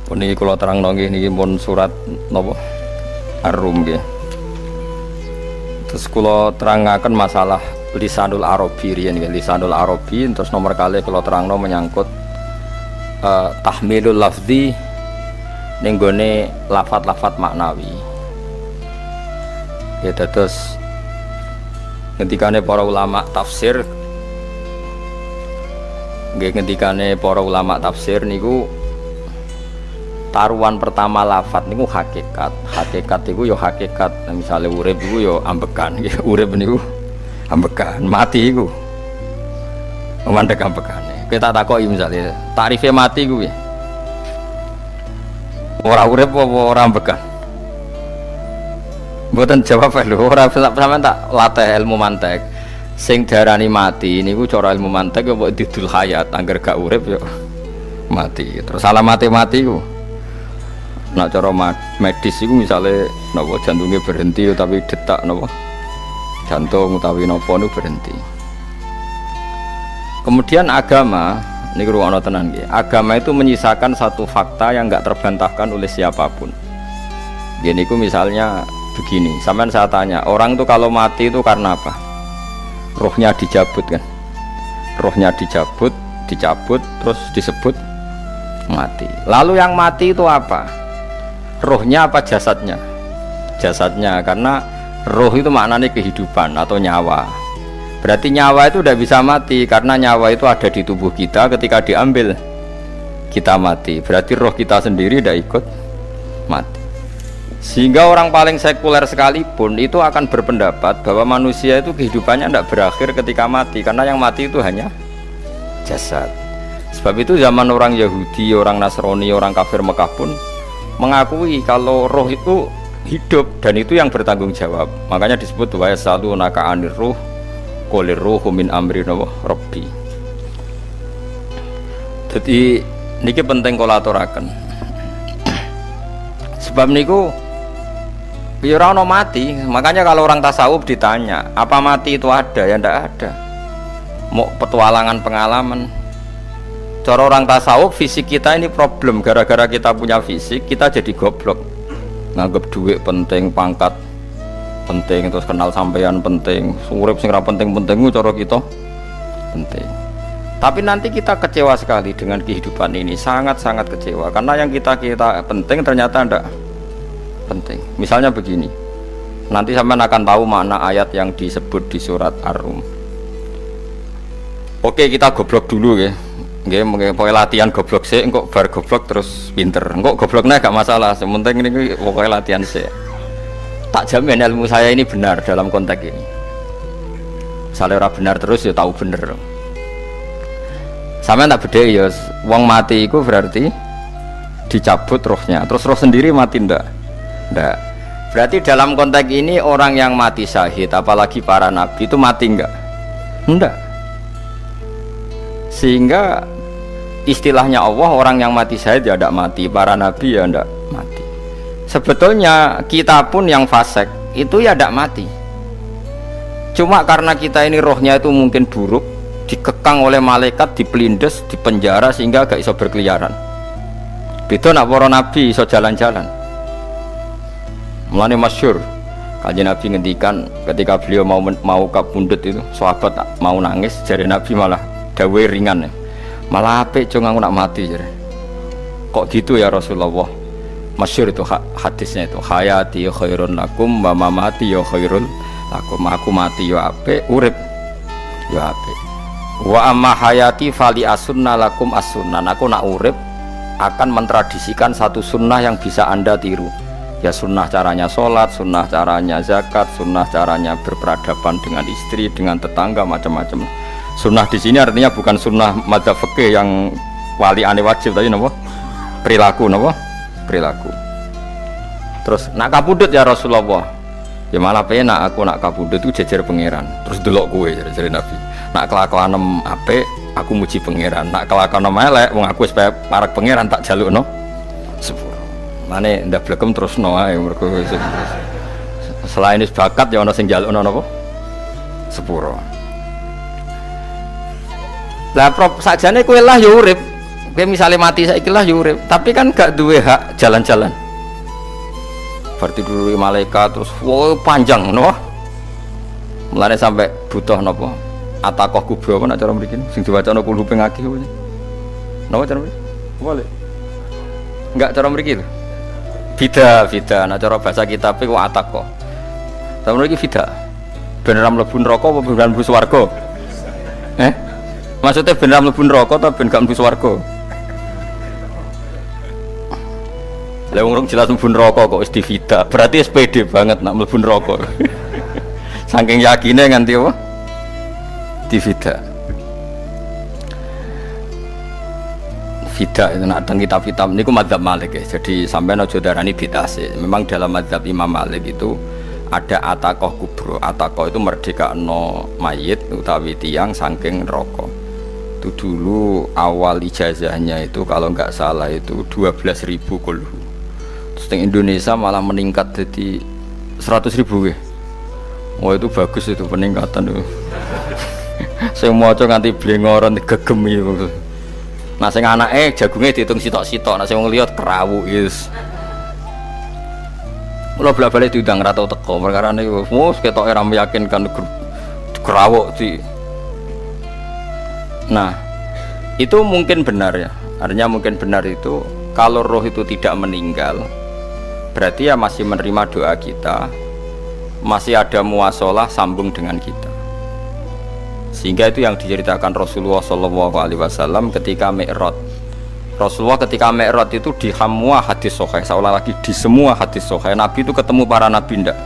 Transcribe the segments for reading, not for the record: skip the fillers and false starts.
Puniki kula terangno nggih pun surat napa Ar-Rum nggih. Terus kula terangaken masalah lisanul Arabi riyen nggih, lisanul Arabi terus nomor kali kula terangno menyangkut tahmilul lafzi ning gone lafat-lafat maknawi. Ya terus ngendikane para ulama tafsir nggih, ngendikane para ulama tafsir niku taruhan pertama lafat niku hakikat. Hakikat niku yo hakikat. Misalnya urip niku yo ambekan, urip niku ambekan, mati niku mandek ambekane. Kita takoki misalnya tarifnya mati kuwi. Ora urip apa ora ambekan? Mboten jawab lho, ora sampean tak latih ilmu mantek. Sing diarani mati niku cara ilmu mantek yo mbok didul hayat, angger gak urip yo mati. Terus alamate mati ku nak cara medis itu misalnya napa jantungnya berhenti tapi detak napa jantung utawi napa niku berhenti. Kemudian agama niku ruwono tenan nggih. Agama itu menyisakan satu fakta yang enggak terbantahkan oleh siapapun. Nggih niku misalnya begini, sampean saya tanya, orang itu kalau mati itu karena apa? Rohnya dicabut kan. Rohnya dicabut terus disebut mati. Lalu yang mati itu apa? Rohnya apa jasadnya? Jasadnya, karena roh itu maknanya kehidupan atau nyawa. Berarti nyawa itu tidak bisa mati karena nyawa itu ada di tubuh kita, ketika diambil kita mati. Berarti roh kita sendiri tidak ikut mati. Sehingga orang paling sekuler sekalipun itu akan berpendapat bahwa manusia itu kehidupannya tidak berakhir ketika mati, karena yang mati itu hanya jasad. Sebab itu zaman orang Yahudi, orang Nasrani, orang kafir Mekah pun mengakui kalau roh itu hidup dan itu yang bertanggung jawab. Makanya disebut wa yasalunaka 'anir ruh qul ruhu min amri rabbi. Jadi niki penting kula aturaken. Sebab niku ya ora ono mati. Makanya kalau orang tasawuf ditanya, apa mati itu ada? Ya ndak ada. Mau petualangan pengalaman. Cara orang tasawuf fisik kita ini problem, gara-gara kita punya fisik kita jadi goblok, nganggep duit penting, pangkat penting, terus kenal sampean penting, urip sing ra penting-penting cara kita penting. Tapi nanti kita kecewa sekali dengan kehidupan ini, sangat-sangat kecewa karena yang kita penting ternyata ndak penting. Misalnya begini, nanti sampean akan tahu makna ayat yang disebut di surat Ar-Rum. Oke, kita goblok dulu ya. Nggih, mengke latihan goblok sik, engko bar goblok terus pinter. Engko gobloknya gak masalah, sementing ini pokoknya latihan sik. Tak jamin ilmu saya ini benar dalam konteks ini. Misalnya ora benar terus ya tahu bener. Sampeyan tak bedheki ya, wong mati iku berarti dicabut rohnya. Terus roh sendiri mati ndak? Ndak. Berarti dalam konteks ini orang yang mati syahid, apalagi para nabi itu mati enggak? Ndak. Sehingga istilahnya Allah, orang yang mati syahid ya tidak mati, para nabi ya tidak mati. Sebetulnya kita pun yang fasik itu ya tidak mati. Cuma karena kita ini rohnya itu mungkin buruk, dikekang oleh malaikat, dipelindes, dipenjara sehingga gak iso berkeliaran. Beda nak para nabi iso jalan-jalan. Mulane masyhur Kanjeng Nabi ngendikan ketika beliau mau kabundut itu, sahabat mau nangis, jare Nabi malah dawe ringan ya. Malah apik cung aku nak mati jare. Kok gitu ya Rasulullah? Masyhur itu hadisnya itu, hayati khairun lakum wa mamati ya khairul lakum. Aku mati ya apik, urip ya apik. Wa amma hayati fali asunna lakum as-sunnah. Aku nak urip akan mentradisikan satu sunnah yang bisa Anda tiru. Ya sunnah caranya sholat, sunnah caranya zakat, sunnah caranya berperadaban dengan istri, dengan tetangga, macam-macam. Sunnah di sini artinya bukan sunnah madzhab fikih yang wali ane wajib tadi, napa? Perilaku, napa? Perilaku. Terus nak kabudut ya Rasulullah. Ya malah penak aku nak kabudut itu jejer pangeran. Terus delok kowe jare Nabi. Nak kelakuanem apik, aku muji pangeran. Nak kelakuanem elek, wong aku supaya parek pangeran tak jalukno sepuro. Mane ndak blekem terusno ae mergo selain is bakat ya ana sing jalukno napa? Sepuro. Lah prop sakjane kowe lah ya urip. Kayak misalnya mati saiki lah yo urip, tapi kan gak duwe hak jalan-jalan. Berarti dulu malaikat terus wow panjang no. Mulane sampai butuh napa? Atakoh kubro apa nak cara mriki sing diwacana kulo ping akeh kuwi. Napa cara mriki? Boleh. Enggak cara mriki lho. Bida, nak cara bahasa kitab iku atakoh. Cara mriki bida. Ben ora mlebu neraka apa ben mlebu swarga? Maksudnya ben ora mlebu neraka atau ben gak mlebu swarga? Lah wong jelas mlebu neraka kok wis divida. Berarti SPD banget nak mlebu neraka. Saking yakine nganti apa? Divida. Vida itu nak teng kitab-kitab niku mazhab Malik ya. Jadi sampean aja darani bidah sih. Memang dalam mazhab Imam Malik itu ada atakoh kubro. Atakoh itu merdekakno mayit utawi tiang saking neraka. Itu dulu awal ijazahnya itu kalau nggak salah itu 12.000 kulhu. Terus di Indonesia malah meningkat jadi 100.000 ya. Oh itu bagus itu peningkatan itu. Saya mau coba nganti blengoran gegemi itu. Nah sing anake jagungnya dihitung sitok-sitok. Nah sing wong liya kerawu is. Mula bola-balik diundang ra tau teko perkara niku. Wes ketoke ra meyakinkan kerawuk di. Nah, itu mungkin benar ya. Artinya mungkin benar itu kalau roh itu tidak meninggal, berarti ya masih menerima doa kita, masih ada muasalah sambung dengan kita. Sehingga itu yang diceritakan Rasulullah SAW ketika Mi'raj. Rasulullah ketika Mi'raj itu di semua hadis sahih, seolah lagi di semua hadis sahih Nabi itu ketemu para nabi ndak?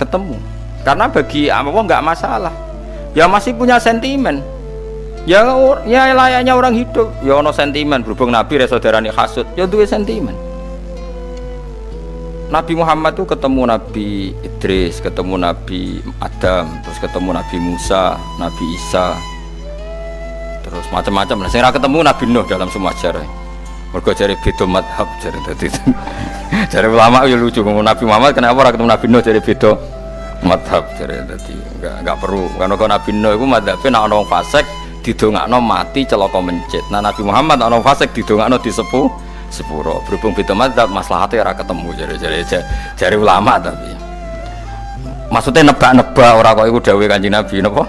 Ketemu. Karena bagi Allah nggak masalah. Ya masih punya sentimen. Ya layaknya orang hidup. Ya ono sentimen berhubung Nabi re saudarane hasud, ya duwe sentimen. Nabi Muhammad itu ketemu Nabi Idris, ketemu Nabi Adam, terus ketemu Nabi Musa, Nabi Isa, terus macam-macam lah. Saya ketemu Nabi Nuh dalam semua sejarah. Mergo jare beda madhab jare dadi. Jare ulama ya lucu ngomong Nabi Muhammad kenapa ora ketemu Nabi Nuh jare beda madhab jare dadi enggak perlu. Karena kok Nabi Nuh iku madhabe nek ana wong fasik didongakno mati celaka mencit. Nah Nabi Muhammad ana wong fasik didongakno disepuh sepuro. Berhubung beda madhab maslahatnya ora ketemu jare ulama tapi. Maksudnya nebak-nebak ora kok iku dawuhe Kanjeng Nabi napa?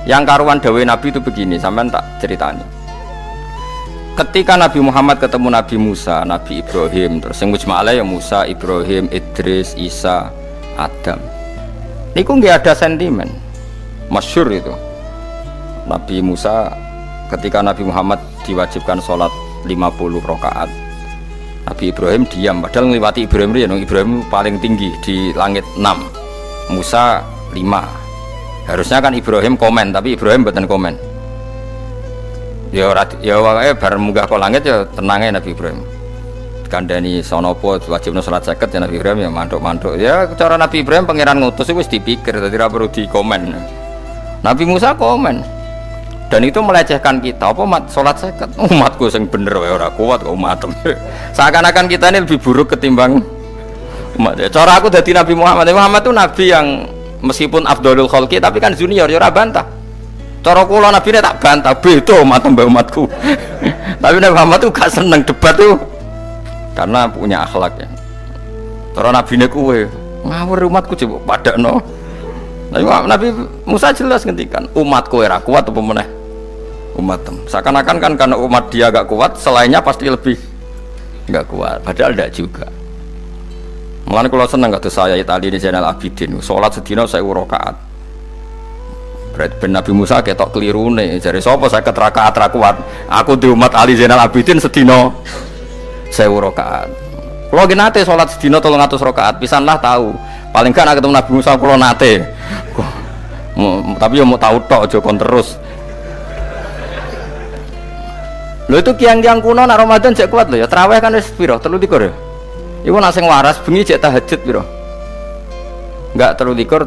Yang karuan dawuh Nabi itu begini, sampean tak ceritani. Ketika Nabi Muhammad ketemu Nabi Musa, Nabi Ibrahim, terus yang mujma'ala ya Musa, Ibrahim, Idris, Isa, Adam. Niku nggak ada sentimen. Masyhur itu. Nabi Musa ketika Nabi Muhammad diwajibkan sholat 50 rakaat. Nabi Ibrahim diam, padahal ngliwati Ibrahim ya, Ibrahim paling tinggi di langit 6. Musa 5. Harusnya kan Ibrahim komen, tapi Ibrahim mboten komen. Ya wae bar munggah ke langit ya tenangnya Nabi Ibrahim. Kandhani sonopo wajibno salat 50 ya Nabi Ibrahim ya mantuk-mantuk. Ya cara Nabi Ibrahim pangeran ngutus wis dipikir dadi ora perlu dikomen. Nabi Musa komen. Dan itu melecehkan kita apa salat 50. Umatku sing bener wae ora kuat kok umatem. Seakan-akan kita ini lebih buruk ketimbang umat. Cara aku dadi Nabi Muhammad. Muhammad itu nabi yang meskipun afdhalul khalqi tapi kan junior ya ora bantah. Cara kula nabine tak bantah beda umat mbak umatku. Tapi Nabi Muhammad tuh gak seneng debat tuh karena punya akhlak ya. Cara nabine kuwe ngawur umatku coba padakno. Nabi Musa jelas ngendikan umatku ora kuat apa meneh umatem. Seakan-akan kan karena umat dia gak kuat, selainnya pasti lebih gak kuat. Padahal tidak juga. Mulane kula seneng kados saya tadi di Zainal Abidin, salat sedina 1000 rakaat. Ben Nabi Musa ketok kelirune, jare sapa 50 rakaat ra kuat. Aku di umat Ali Zainal Abidin sedina 1000 rakaat. Kula nggih nate salat sedina 300 rakaat, pisanlah tahu. Paling kan ketemu Nabi Musa kula nate. Tapi ya mau tahu tok aja kon terus. Lho itu kiang-kiang kuno nak Ramadan jek kuat lho ya. Tarawih kan wis piro? 33 ya. Iku nak sing waras bengi jek tahajud piro? Enggak 33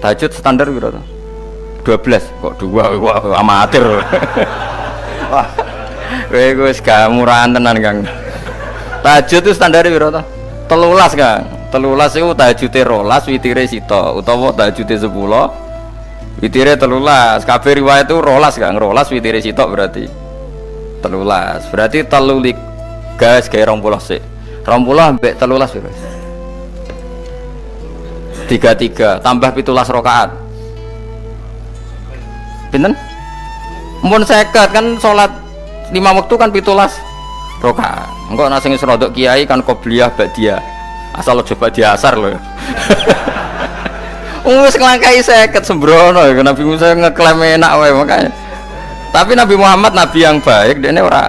tahajud standar piro to? 12 kok 2 wah amatir. Wah. Kowe wis gak murahan tenan Kang. Tahajud itu standar piro to? 13 Kang. 13 itu tahajude 12 witire sita utawa tahajude 10 witire 13. Kabeh riwayat itu 12 Kang. 12 witire sita berarti 13. Berarti telulik gas kayak 20 sik. 20 ambek 13 wis. 33 tambah 17 rakaat. Pinten? Mun 50 kan salat 5 waktu kan 17 rakaat. Engko nek sing rodok kiai kan qobliyah ba'diyah. Asal aja ba'diyah asar lho. Wis nglangkai 50 sembrono Nabi Musa ngeklaim enak wae makanya. Tapi Nabi Muhammad nabi yang baik dene ora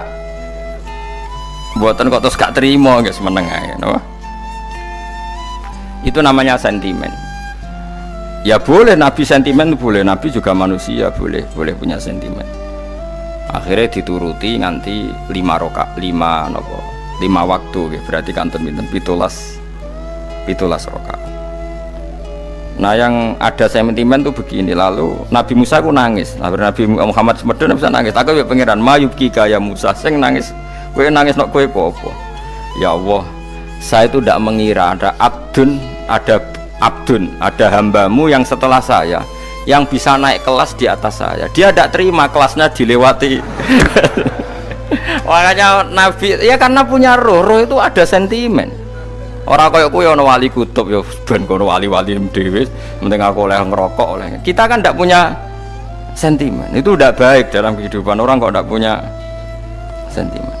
mboten kok terus gak terima nggak semeneng ae no? Itu namanya sentimen. Ya boleh nabi sentimen boleh, nabi juga manusia boleh punya sentimen. Akhirnya dituruti nganti 5 waktu berarti kanton pinten 17 rakaat. Nah yang ada sentimen tuh begini, lalu Nabi Musa ku nangis, Nabi Muhammad semedon bisa nangis. Aku ya pangeran mayubki kaya Musa, sing nangis, kowe nangis nok kowe apa? Ya Allah, saya itu tidak mengira ada ada hambamu yang setelah saya yang bisa naik kelas di atas saya. Dia tidak terima kelasnya dilewati. Makanya Nabi ya karena punya roh itu ada sentimen. Orang kaya kowe ana wali kutub ya ben kono wali-wali dhewe, penting aku oleh ngerokok oleh. Kita kan ndak punya sentimen. Itu udah baik dalam kehidupan orang kok ndak punya sentimen.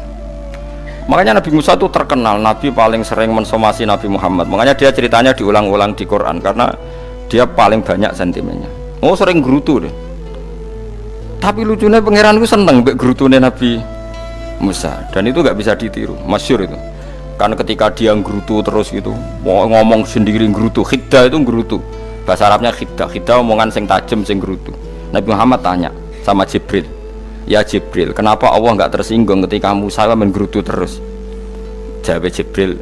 Makanya Nabi Musa itu terkenal nabi paling sering mensomasi Nabi Muhammad. Makanya dia ceritanya diulang-ulang di Quran karena dia paling banyak sentimennya. Oh sering gerutu deh. Tapi lucunya pangeranku seneng mbek gerutune Nabi Musa dan itu nggak bisa ditiru. Masyhur itu. Karena ketika dia nggerutu terus gitu ngomong sendiri nggerutu, khiddah itu nggerutu bahasa Arabnya khiddah omongan sing tajem sing nggerutu. Nabi Muhammad tanya sama Jibril, ya Jibril kenapa Allah nggak tersinggung ketika Musa menggerutu terus? Jawab Jibril,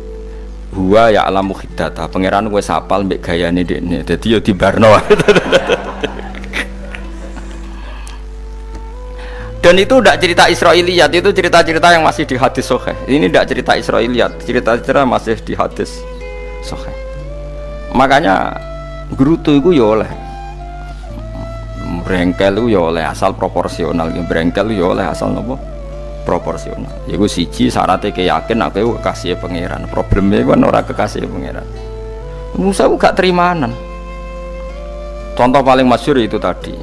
huwa ya alamu khiddata, pangeran wis hafal mbek gayane dekne dadi ya dibarno. Dan itu tidak cerita Israiliyat, itu cerita-cerita yang masih di hadis sahih. Ini tidak cerita Israiliyat, cerita-cerita masih di hadis sahih. Makanya gerutu itu ya oleh, brengkel itu ya oleh asal proporsional, brengkel itu ya oleh asal nopo proporsional. Iku siji syaratnya keyakin aku kekasih pangeran. Problemnya kan orang kekasih pangeran. Musa gak terimanan. Contoh paling masyhur itu tadi.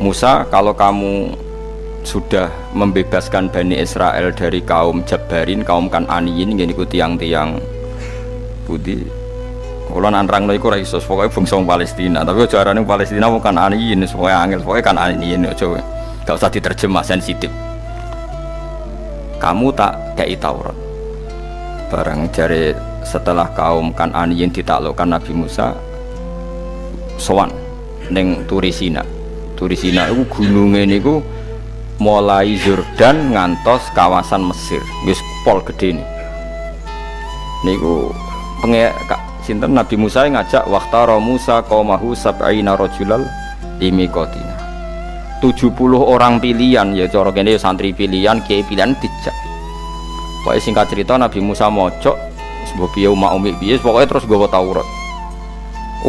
Musa, kalau kamu sudah membebaskan Bani Israel dari kaum Jabbarin, kaum Kan'aniyin, ini ku tiang-tiang putih. Kalau nanrang iku ora iso, pokoke bangsa Palestina, tapi aja arane Palestina bukan Kan'aniyin, pokoke angel, pokoke Kan'aniyin aja. Gak usah diterjemah sensitif. Kamu tak kei Taurat. Barang jare setelah kaum Kan'aniyin ditaklukkan Nabi Musa sowan ning Turisina. Turisina iku gununge niku mulai Yordan ngantos kawasan Mesir, wis pol gede nih. Niku sinten Nabi Musa ngajak waqtara Musa qaumahu sab'ina rajulal limiqatina. 70 orang pilihan ya cara kene santri pilihan, kiai pilihan dijak. Pokoke singkat cerita Nabi Musa mojok sebab piye umat umi piye pokoke terus gawa Taurat.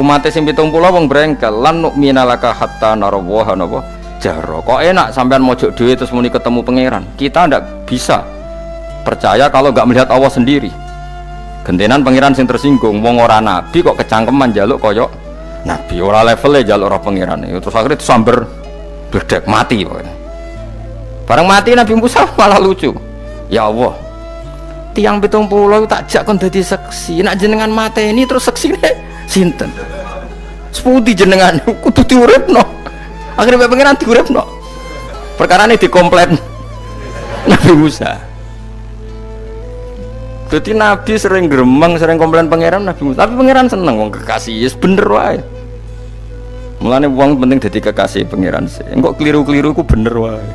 Umat sing 70 wong brengkel lan nu'mina laka hatta narawaha napa jaro. Kok enak sampean mojok dhewe terus muni ketemu pangeran. Kita ndak bisa percaya kalau nggak melihat Allah sendiri. Gentenan pangeran sing tersinggung, wong ora nabi kok kecangkeman njaluk koyok nabi, ora levelnya njaluk ora pangeran. Terus akhirnya samber bledek mati pokoknya. Bareng mati Nabi Musa malah lucu. Ya Allah, tiang 70 tak jak kon dadi seksi. Nak jenengan mateni terus seksine sinten? Sepundi jenengan kudu diuripno. Akhirnya pangeran diuripno. Perkara ini dikomplain Nabi Musa. Jadi Nabi sering gremeng, sering komplain pangeran Nabi Musa. Tapi pangeran seneng wong kekasih, yes bener wae. Mulane wong penting dadi kekasih pangeran sih. Engko keliru-keliru ku bener wae.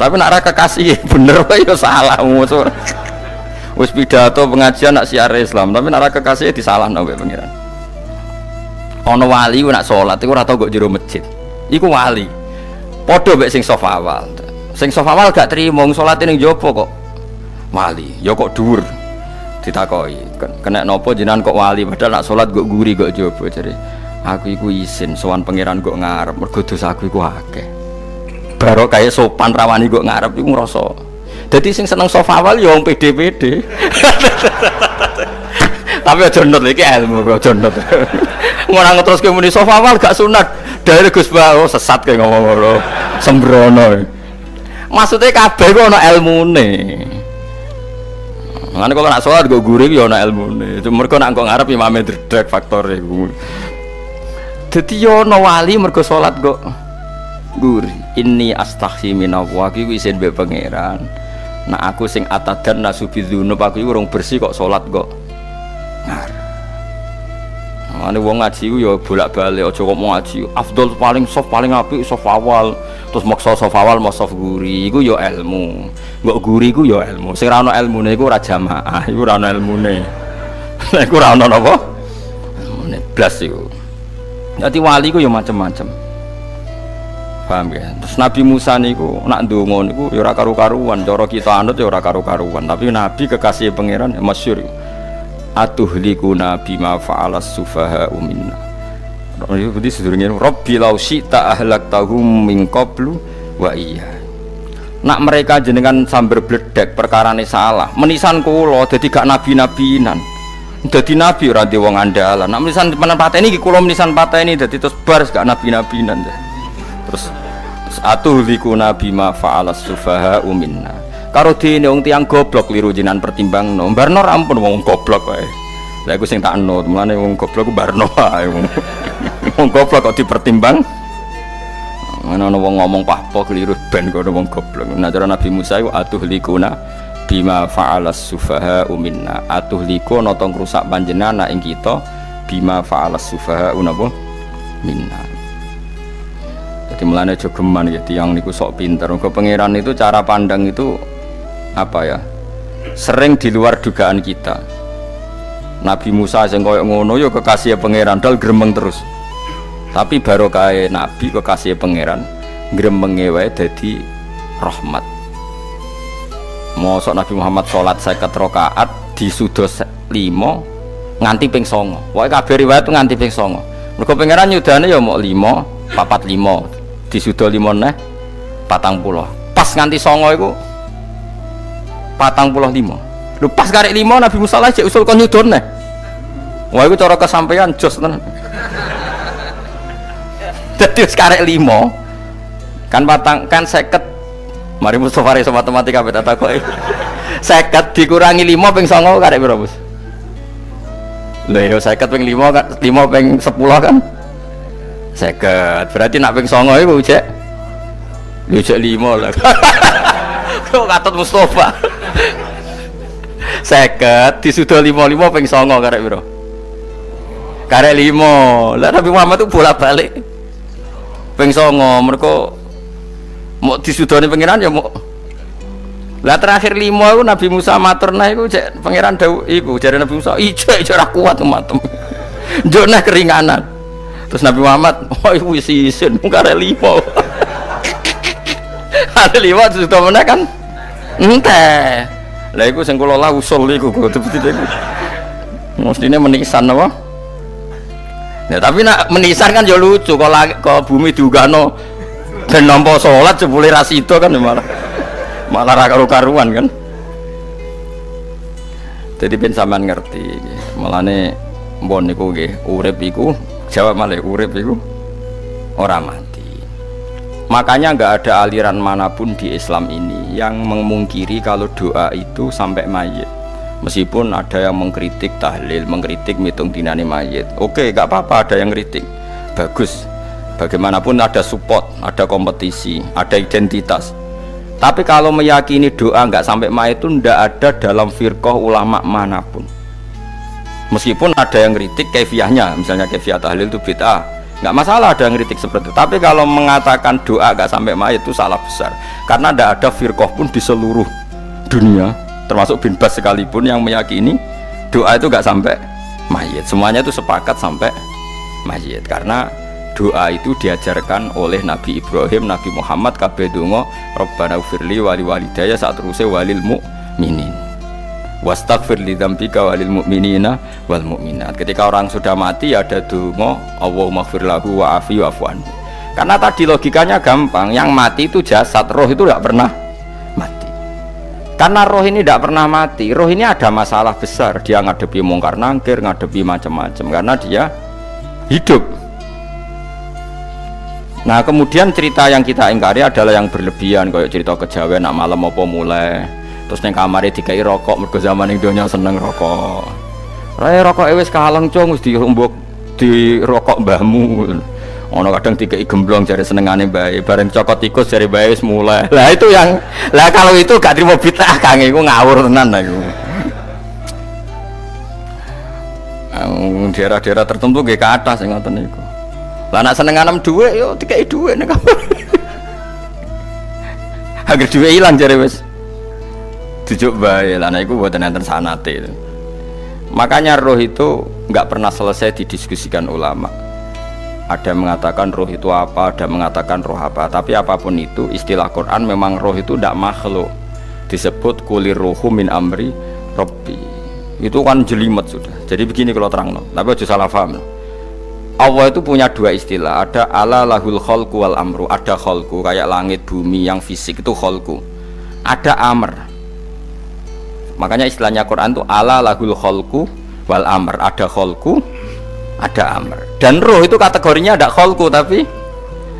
Tapi nak ra kekasih bener wae ya salah musuh. Wis pidato pengajian nak siar Islam, tapi nak ra kekasih disalahno wae pangeran. Ana wali ku nak salat iku ora tau kok jero masjid. Iku wali. Padha mek sing saf awal. Sing saf awal gak trimo salate ning jopo kok wali. Ya kok dhuwur. Ditakoki, kena napa jenengan kok wali padahal nak salat kok guri kok jopo jare. Aku iku isin sowan pangeran kok ngarep mergo dosaku iku akeh. Baru kayak sopan rawani kok ngarep iku ngrasa. Dadi sing seneng sofa awal ya wong pede-pede. Tapi aja nut iki ilmu kok aja nut. Ngono terus ke muni sofa awal gak sunat. Dari Gus Ba oh sesat kayak ngomong ngono. Sembrono. Maksudnya kabeh kok ana ilmune. Ngene kok nak salat kok guri ya ana ilmune. Cuma mergo nak kok ngarep imame dredeg faktore iku. Dadi yo ana wali mergo salat kok guri. Inni astaghfi minallah iki isin mbek pangeran. Nah aku sing atadan nasubidzunub aku iku urung bersih kok salat kok. Ngar. Ane wong ngaji ku ya bolak-balik aja kok mau ngaji. Afdol paling soft paling apik soft awal. Terus maksa soft awal mau soft guri iku ya ilmu. Mbok guri iku ya ilmu. Sing ora ana ilmune iku ora jamaah, iku ora ana ilmune. Lha iku ora ana napa? Ilmune blas iku. Dadi wali ku ya macam-macam. Paham ya? Terus Nabi Musa niku nak ndonga niku ya ora karu-karuan, cara kita anut ya ora karu-karuan, tapi Nabi kekasih pangeran ya masyhur. Atuhlikuna bima fa'alas sufaha minna. Itu berarti sedurunge Rabbi law syi'ta ahlaktahum min qablu wa iya. Nak mereka jenengan sambar bledek perkarane salah, menisan kula dadi gak nabi-nabinan. Dadi nabi ora di wong andalan. Nak menisan pateni iki kula menisan pateni dadi terus bar gak nabi-nabinan. Terus atuhlikuna bima fa'alas sufaha minna. Karo dene wong tiyang goblok liru jinan pertimbangno. Barno ampun wong goblok wae. Lah iku sing tak anut, mulane wong goblok ku barno wae. Wong goblok kok dipertimbang. Ana wong ngomong pahpo keliru ben kok wong goblok. Nah cara Nabi Musa iku atuhlikuna bima fa'alas sufaha minna. Atuhlikuna to ngrusak panjenengan ing kita bima fa'alas sufaha napa minna. Jadi mulane aja geman ya tiyang niku sok pinter. Mergo pangeran itu cara pandang itu apa ya? Sering di luar dugaan kita. Nabi Musa sing koyo ngono ya kekasih pangeran dal gremeng terus. Tapi barokah nabi kekasih pangeran gremenge wae dadi rahmat. Mosok Nabi Muhammad salat 50 rakaat disuda 5 nganti ping 9. Wae kabeh riwayat nganti ping 9. Mergo pangeran nyudane ya mok 5, 45. Disuda 5 neh 40. Pas nganti 9 iku 45. Lho pas karek 5 Nabi Musa lagi usul kon nyudon neh. Wah iku cara kesampaian jos tenan. Dadi wis karek 5 kan kan 50. Mari Mustofa iso matematika beta takoki. 50 dikurangi 5 ping 9 karek piro, Bos? Lho ya 50 ping 5 kan 5 ping 10 kan 50. Berarti nak ping 9 iku cek. Lho cek 5 lah. Kok katut Mustofa. 50 disuda 55 ping 9 karek piro? Karek 5. Lah Nabi Muhammad itu bolak-balik. Ping 9 mergo mau disudane pangeran ya mau. Lah terakhir 5 iku Nabi Musa matur nah iku cek pangeran dawuh iku jare Nabi Musa ijo ora kuat matem. Njuk nah keringanan. Terus Nabi Muhammad oh iku wis isin karek 5. Ada 5 disuda meneh kan enteh. Lah iku sing kula lah usul iku betul-betul iku. Mestine menisan apa? Ya tapi nak menisan kan ya lucu kalau bumi diugano ben nampa salat jebule ra sida kan malah ra karu-karuan kan. Jadi ben sampean ngerti malane mbon niku nggih urip iku jawab malih urip iku ora mati. Makanya enggak ada aliran manapun di Islam ini yang memungkiri kalau doa itu sampai mayit. Meskipun ada yang mengkritik tahlil, mengkritik mitung dinane mayit. Oke, enggak apa-apa ada yang kritik. Bagus. Bagaimanapun ada support, ada kompetisi, ada identitas. Tapi kalau meyakini doa enggak sampai mayit itu enggak ada dalam firqah ulama manapun. Meskipun ada yang kritik kaifiahnya, misalnya kaifiah tahlil itu bid'ah. Enggak masalah ada yang kritik seperti itu. Tapi kalau mengatakan doa enggak sampai mayit itu salah besar. Karena enggak ada firqah pun di seluruh dunia, termasuk bin Bas sekalipun yang meyakini doa itu enggak sampai mayit. Semuanya itu sepakat sampai mayit. Karena doa itu diajarkan oleh Nabi Ibrahim, Nabi Muhammad kabeh donga Rabbana ufirli wali walidayya saat terusé walil mu'minin wastaghfir li dzambika walil mu'minina wal mu'minat. Ketika orang sudah mati ada donga Allahumma ighfir lahu wa afi wa'fu anhu. Karena tadi logikanya gampang, yang mati itu jasad, roh itu tidak pernah mati. Karena roh ini tidak pernah mati, roh ini ada masalah besar, dia ngadepi mungkar nangkir, ngadepi macam-macam, karena dia hidup. Nah kemudian cerita yang kita ingkari adalah yang berlebihan, kayak cerita kejawen nak malam apa mulai terus neng kamar dikai rokok, mergo zaman ning donya seneng rokok. Raya rokok wis kaleng cung, wis dirumbuk di rokok mbahmu. Ono kadang dikai gemblong jare senengane bae, bareng cokot tikus jare bae wis mulai. Lah itu yang lah kalau itu gak trimo bid'ah Kang, iku ngawur tenan iku. Daerah-daerah tertentu nggih ke atas sing ngoten niku. Lah nak senenganem dhuwit yo dikai dhuwit nek kamar. Agar dhuwit ilang jare wis dijuk bae. Lah niku mboten enten sanate. Makanya roh itu enggak pernah selesai didiskusikan ulama. Ada mengatakan roh itu apa, ada mengatakan roh apa. Tapi apapun itu istilah Quran memang roh itu tidak makhluk. Disebut kulir ruhu min amri rabbi. Itu kan jelimet sudah. Jadi begini kalau terang, tapi aja salah paham. Allah itu punya dua istilah, ada ala lahul khalqu wal amru, ada khalqu kayak langit bumi yang fisik itu khalqu, ada amr. Makanya istilahnya Quran itu ala lahul khalqu wal amr, ada khalqu, ada amr. Dan roh itu kategorinya ada khalqu tapi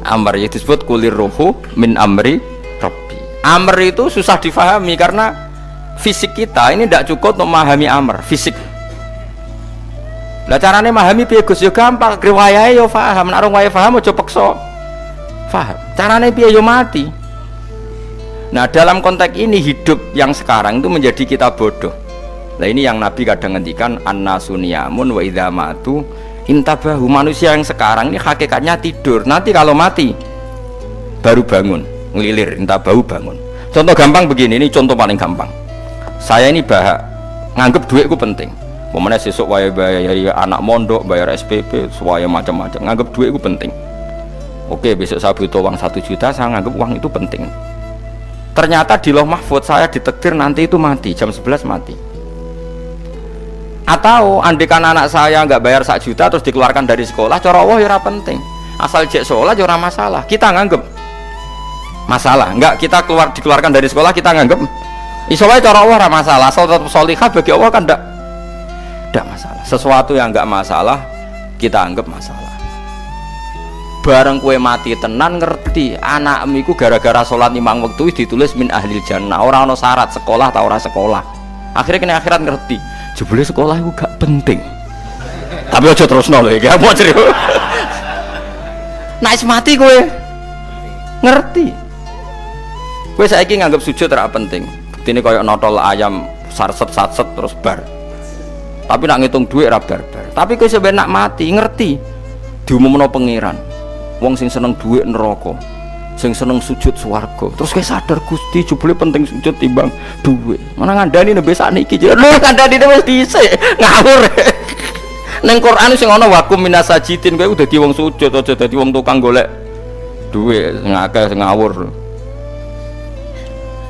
amr, yang disebut kulir ruhu min amri rabbi. Amr itu susah difahami karena fisik kita ini tidak cukup untuk memahami amr, fisik. Lah carane memahami piye Gus? Ya gampang, riwayahe yo paham, nek ora paham aja peksa paham. Carane piye yo mati. Nah, dalam konteks ini hidup yang sekarang itu menjadi kita bodoh. Nah, ini yang Nabi kadang ngendikan annasuniyamun wa idza matu intabahu. Manusia yang sekarang ini hakikatnya tidur. Nanti kalau mati baru bangun, ngelilir, intabahu bangun. Contoh gampang begini, ini contoh paling gampang. Saya ini nganggep duitku penting. Pemene sesuk wae bayar anak mondok, bayar SPP, semuanya macam-macam. Nganggep duit itu penting. Oke, besok saya butuh uang 1 juta, saya nganggep uang itu penting. Ternyata di Lauh Mahfudz saya ditakdir nanti itu mati, jam 11 mati. Atau andikan anak saya nggak bayar 1 juta terus dikeluarkan dari sekolah, cara Allah ya ora penting. Asal jek sekolah ya ora masalah. Kita nganggep masalah. Enggak, kita dikeluarkan dari sekolah kita nganggep iso wae cara Allah ora masalah. Asal tetap sholihah bagi Allah kan tidak masalah. Sesuatu yang enggak masalah kita anggap masalah. Bareng kue mati tenan ngerti anakmu iku gara-gara sholat 5 waktu ditulis min ahlil jannah. Ora ana syarat sekolah ta ora sekolah. Akhirnya kena akhirat ngerti jebule sekolah itu gak penting. Tapi aja terusno lho iki apa cerita. Nek mati kowe ngerti. Kowe saiki nganggap sujud ora penting. Buktine koyo notol ayam sarset-satset terus bar. Tapi nak ngitung duit ra barbar. Tapi kowe sampe nak mati ngerti diumumno pangeran. Wong sing seneng duit neraka, sing seneng sujud swarga. Terus kowe sadar Gusti jebule penting sujud timbang duit. Mana ngandani nembe sakniki lho ngandani wis dhisik ngawur. Ning Quran sing ana wakum minasajidin kowe udah dadi wong sujud aja dadi wong tukang golek duit ngakeh ngawur.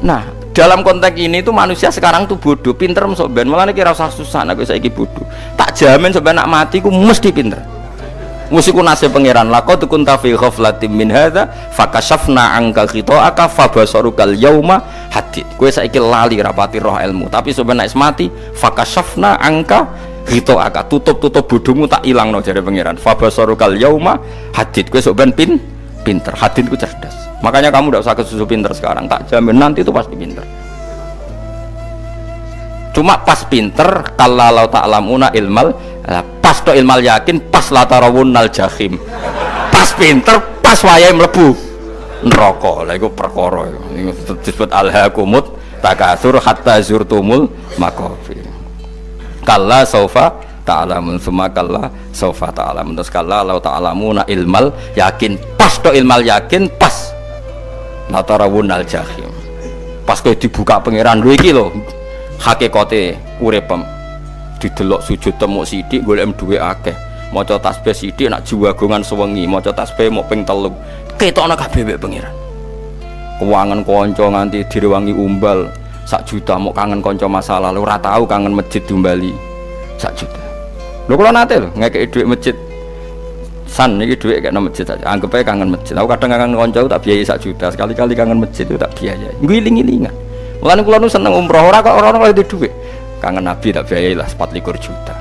Nah, dalam konteks ini tuh manusia sekarang tuh bodoh, pinter masuk ben malah kira usah susah nek saiki bodoh. Tak jamin sampai nak mati ku mesti pinter. Mesti ku nasib pangeran laqad kunta fi ghaflatin min hadza fakashafna anka khita'aka fabasarukal yauma hadid. Kowe saiki lali rapati roh ilmu, tapi sampai nek mati fakashafna anka khita'aka, tutup bodohmu tak ilangno jare pangeran. Fabasarukal yauma hadid. Kowe sok ben pinter. Hadid ku cerdas. Makanya kamu tidak usah kesusu pinter sekarang, tak jamin nanti itu pasti pinter. Cuma pas pinter kalau ta'lamuna ilmal, pas to ilmal yakin, pas latarawunnal jahim. Pas pinter, pas wayahe mlebu neraka. Lha iku perkara iku disebut alhaqumut takatsur hatta zurtumul maqabir. Kalla saufa ta'lamun summa kalla saufa ta'lamun. Terus kalla law ta'lamuna ilmal yakin, pas to ilmal yakin, pas latarawunnal jahim. Pas kowe dibuka pangeran lho iki lho hakikate uripem. Didelok sujud temuk sithik golek duwe akeh. Maca tasbih sithik nak jiwagongan sewengi, maca tasbih mok ping 3. Ketokno kabeh mek pangeran. Keuangan kanca nganti direwangi umbal 1 juta mok kangen kanca masa lalu ora tau kangen masjid diumbali 1 juta. Lho kula nate lho ngekeki dhuwit masjid San ini duit kayak masjid saja. Anggap aja kangen masjid. Aku kadang kangen konco tak biayai 1 juta. Sekali-kali kangen masjid itu tak biayai. Ngiling-ngilingan. Mulane kula nu seneng umroh ora kok orang itu duit. Kangen Nabi tak biayai lah 24 juta.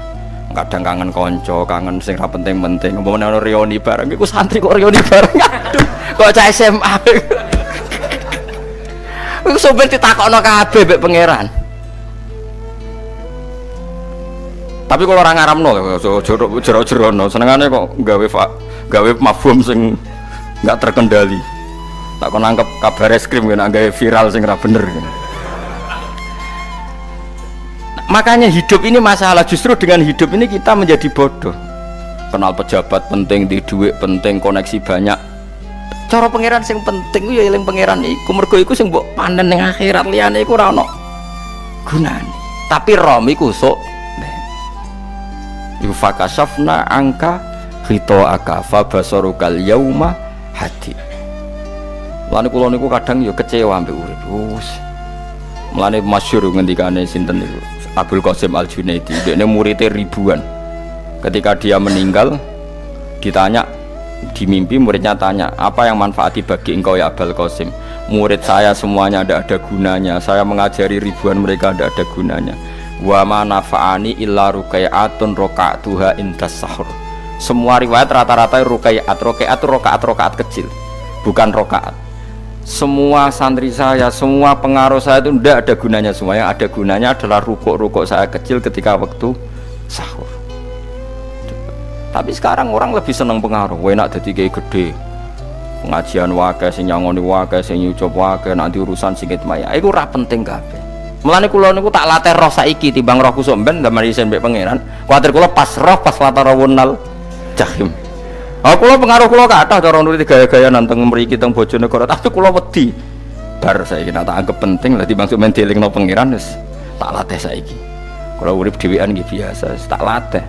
Kadang kangen konco, kangen sing ra penting-penting. Umpamane ono reuni bareng iku santri kok reuni bareng. Aduh, kok cah SMA. Iku sampe ditakokno kabeh mbek pangeran. Tapi kalau orang ngaramno, jero-jerono, senengane kok gawe mafhum sing nggak terkendali. Tak kon nangkep kabar eskrim kan, gawe viral sing ra bener. Makanya hidup ini masalah. Justru dengan hidup ini kita menjadi bodoh. Kenal pejabat penting, di duit penting, koneksi banyak. Cara pangeran sing penting, ya eling pangeran iku. Mergo iku sing mbok panen ning akhirat, liyane iku ora ono gunane. Tapi rom iku sok fakashafna angka khitoaka fabasarukal yauma hadid. Mulane kula niku kadang ya kecewa ambek urip. Mulane masyhur ngendikane sinten niku Abdul Qasim Al-Junaidi, dekne muridé ribuan. Ketika dia meninggal ditanya di mimpi, muridnya tanya, "Apa yang manfaati bagi engkau ya Abdul Qasim?" "Murid saya semuanya ada gunanya. Saya mengajari ribuan mereka ada gunanya. Wa ma nafa'ani illa rukai'atun roka'tuha indas sahur." Semua riwayat rata-rata rukai'at rokaat kecil, bukan rokaat. Semua santri saya, semua pengaruh saya itu tidak ada gunanya semua. Yang ada gunanya adalah rukuk saya kecil ketika waktu sahur. Tapi sekarang orang lebih senang pengaruh, enak dadi kiai gede. Pengajian wae sing nyangoni wae sing nyucup wae nanti urusan singit maya. Iku ora penting kabeh. Mulane kula niku tak latih roh saiki timbang roh kusuk ben ndamel isen mbek pangeran. Kuwatir kula pas roh pas latarawunal jahim. Kula pengaruh kula kathah cara nuruti gaya-gaya nanteng mriki teng Bojonegoro, tapi kula wedi. Bar saiki tak anggap penting lah timbang men dielingno pangeran wis tak latih saiki. Kula urip dhewean nggih biasa, tak latih.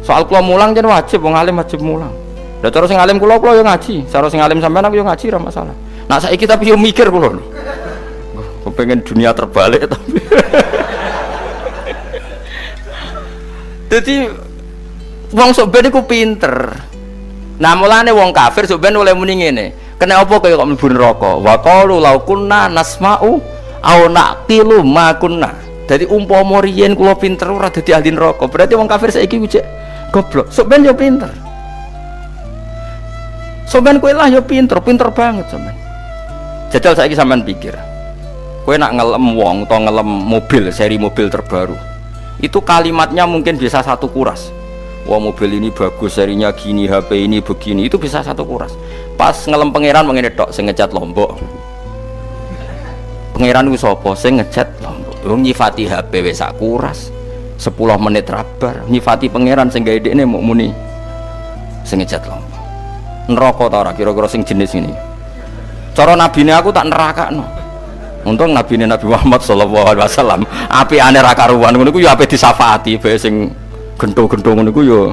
Soal kula mulang jen wajib wong alim wajib mulang. Lah cara sing alim kula yo ngaji, cara sing alim sampean aku yo ngaji ora masalah. Nah saiki tapi yo mikir kula. Pengen dunia terbalik tapi jadi wong sok ben iku pinter. Nah mulane wong kafir sok ben oleh muni ngene, kena apa kaya kok mlebu neraka? Wa qalu law kunna nasma'u aw naqilu ma kunna. Dadi umpama riyen kula pinter ora dadi ahli neraka, berarti wong kafir saiki cek goblok. Sok ben yo pinter. Sok ben kowe lah yo pinter banget sok ben. Jajal saiki sampean pikir. Kowe nak ngelem wong atau ngelem mobil, seri mobil terbaru, itu kalimatnya mungkin bisa 1 kuras. Wah mobil ini bagus, serinya gini, HP ini begini, itu bisa 1 kuras. Pas ngelem pangeran mengene tok sing ngecat Lombok. Pangeran ku sapa sing ngecat Lombok? Wong nyifati HP wis sak kuras. 10 menit rabar nyifati pangeran sing gawe dekne muk muni sing ngecat Lombok. Neraka ta ora kira-kira sing jenis ini? Cara nabine aku tak nerakakno. Untung Nabi Muhammad sallallahu alaihi wasallam apikane ra karuan ngono iku ya ape disafaati bae sing gento-gento ngono iku ya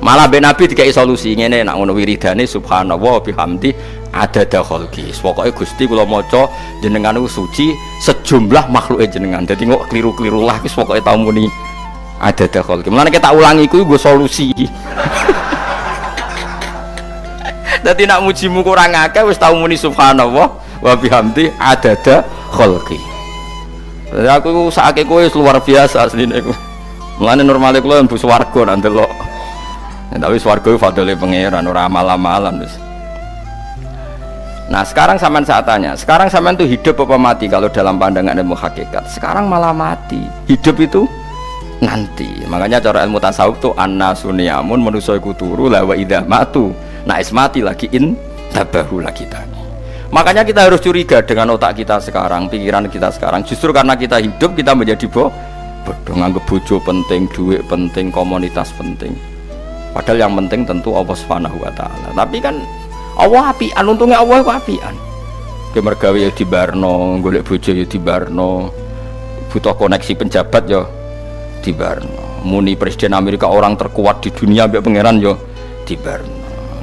malah ben Nabi dikai solusi ngene nek ngono wiridane subhanallah bihamdi adada khalqi. Pokoke Gusti kula maca jenengan niku suci sejumlah makhluke jenengan. Dadi kok kliru-kliru lah wis pokoke tau muni adada khalqi. Mulane kita ulangi iku nggo solusi. Dadi nek mujimu kurang akeh wis tau muni subhanallah wa bihamdi adada khalqi. Jadi aku sakake kowe luar biasa asline aku. Mulane normale kula mlebu swarga nang delok. Tapi swarga iku fadhole pangeran ora amal-amalan wis. Nah, sekarang sampean saat tanya, sekarang sampean tuh hidup apa mati kalau dalam pandangan ilmu hakikat? Sekarang malah mati. Hidup itu nanti. Makanya cara ilmu tasawuf tuh annasuniyamun manusa iku turu la wa idza matu. Nah, mati lagi in tabahu lagi tani. Makanya kita harus curiga dengan otak kita sekarang, pikiran kita sekarang. Justru karena kita hidup, kita menjadi bodoh, nganggep bojo penting, duit penting, komunitas penting. Padahal yang penting tentu Allah Subhanahu wa taala. Tapi kan Allah apian, untungnya Allah itu apian. Kemergawe ya dibarno, golek bojo ya dibarno. Butuh koneksi penjabat ya dibarno. Muni presiden Amerika orang terkuat di dunia mbek pangeran ya dibarno.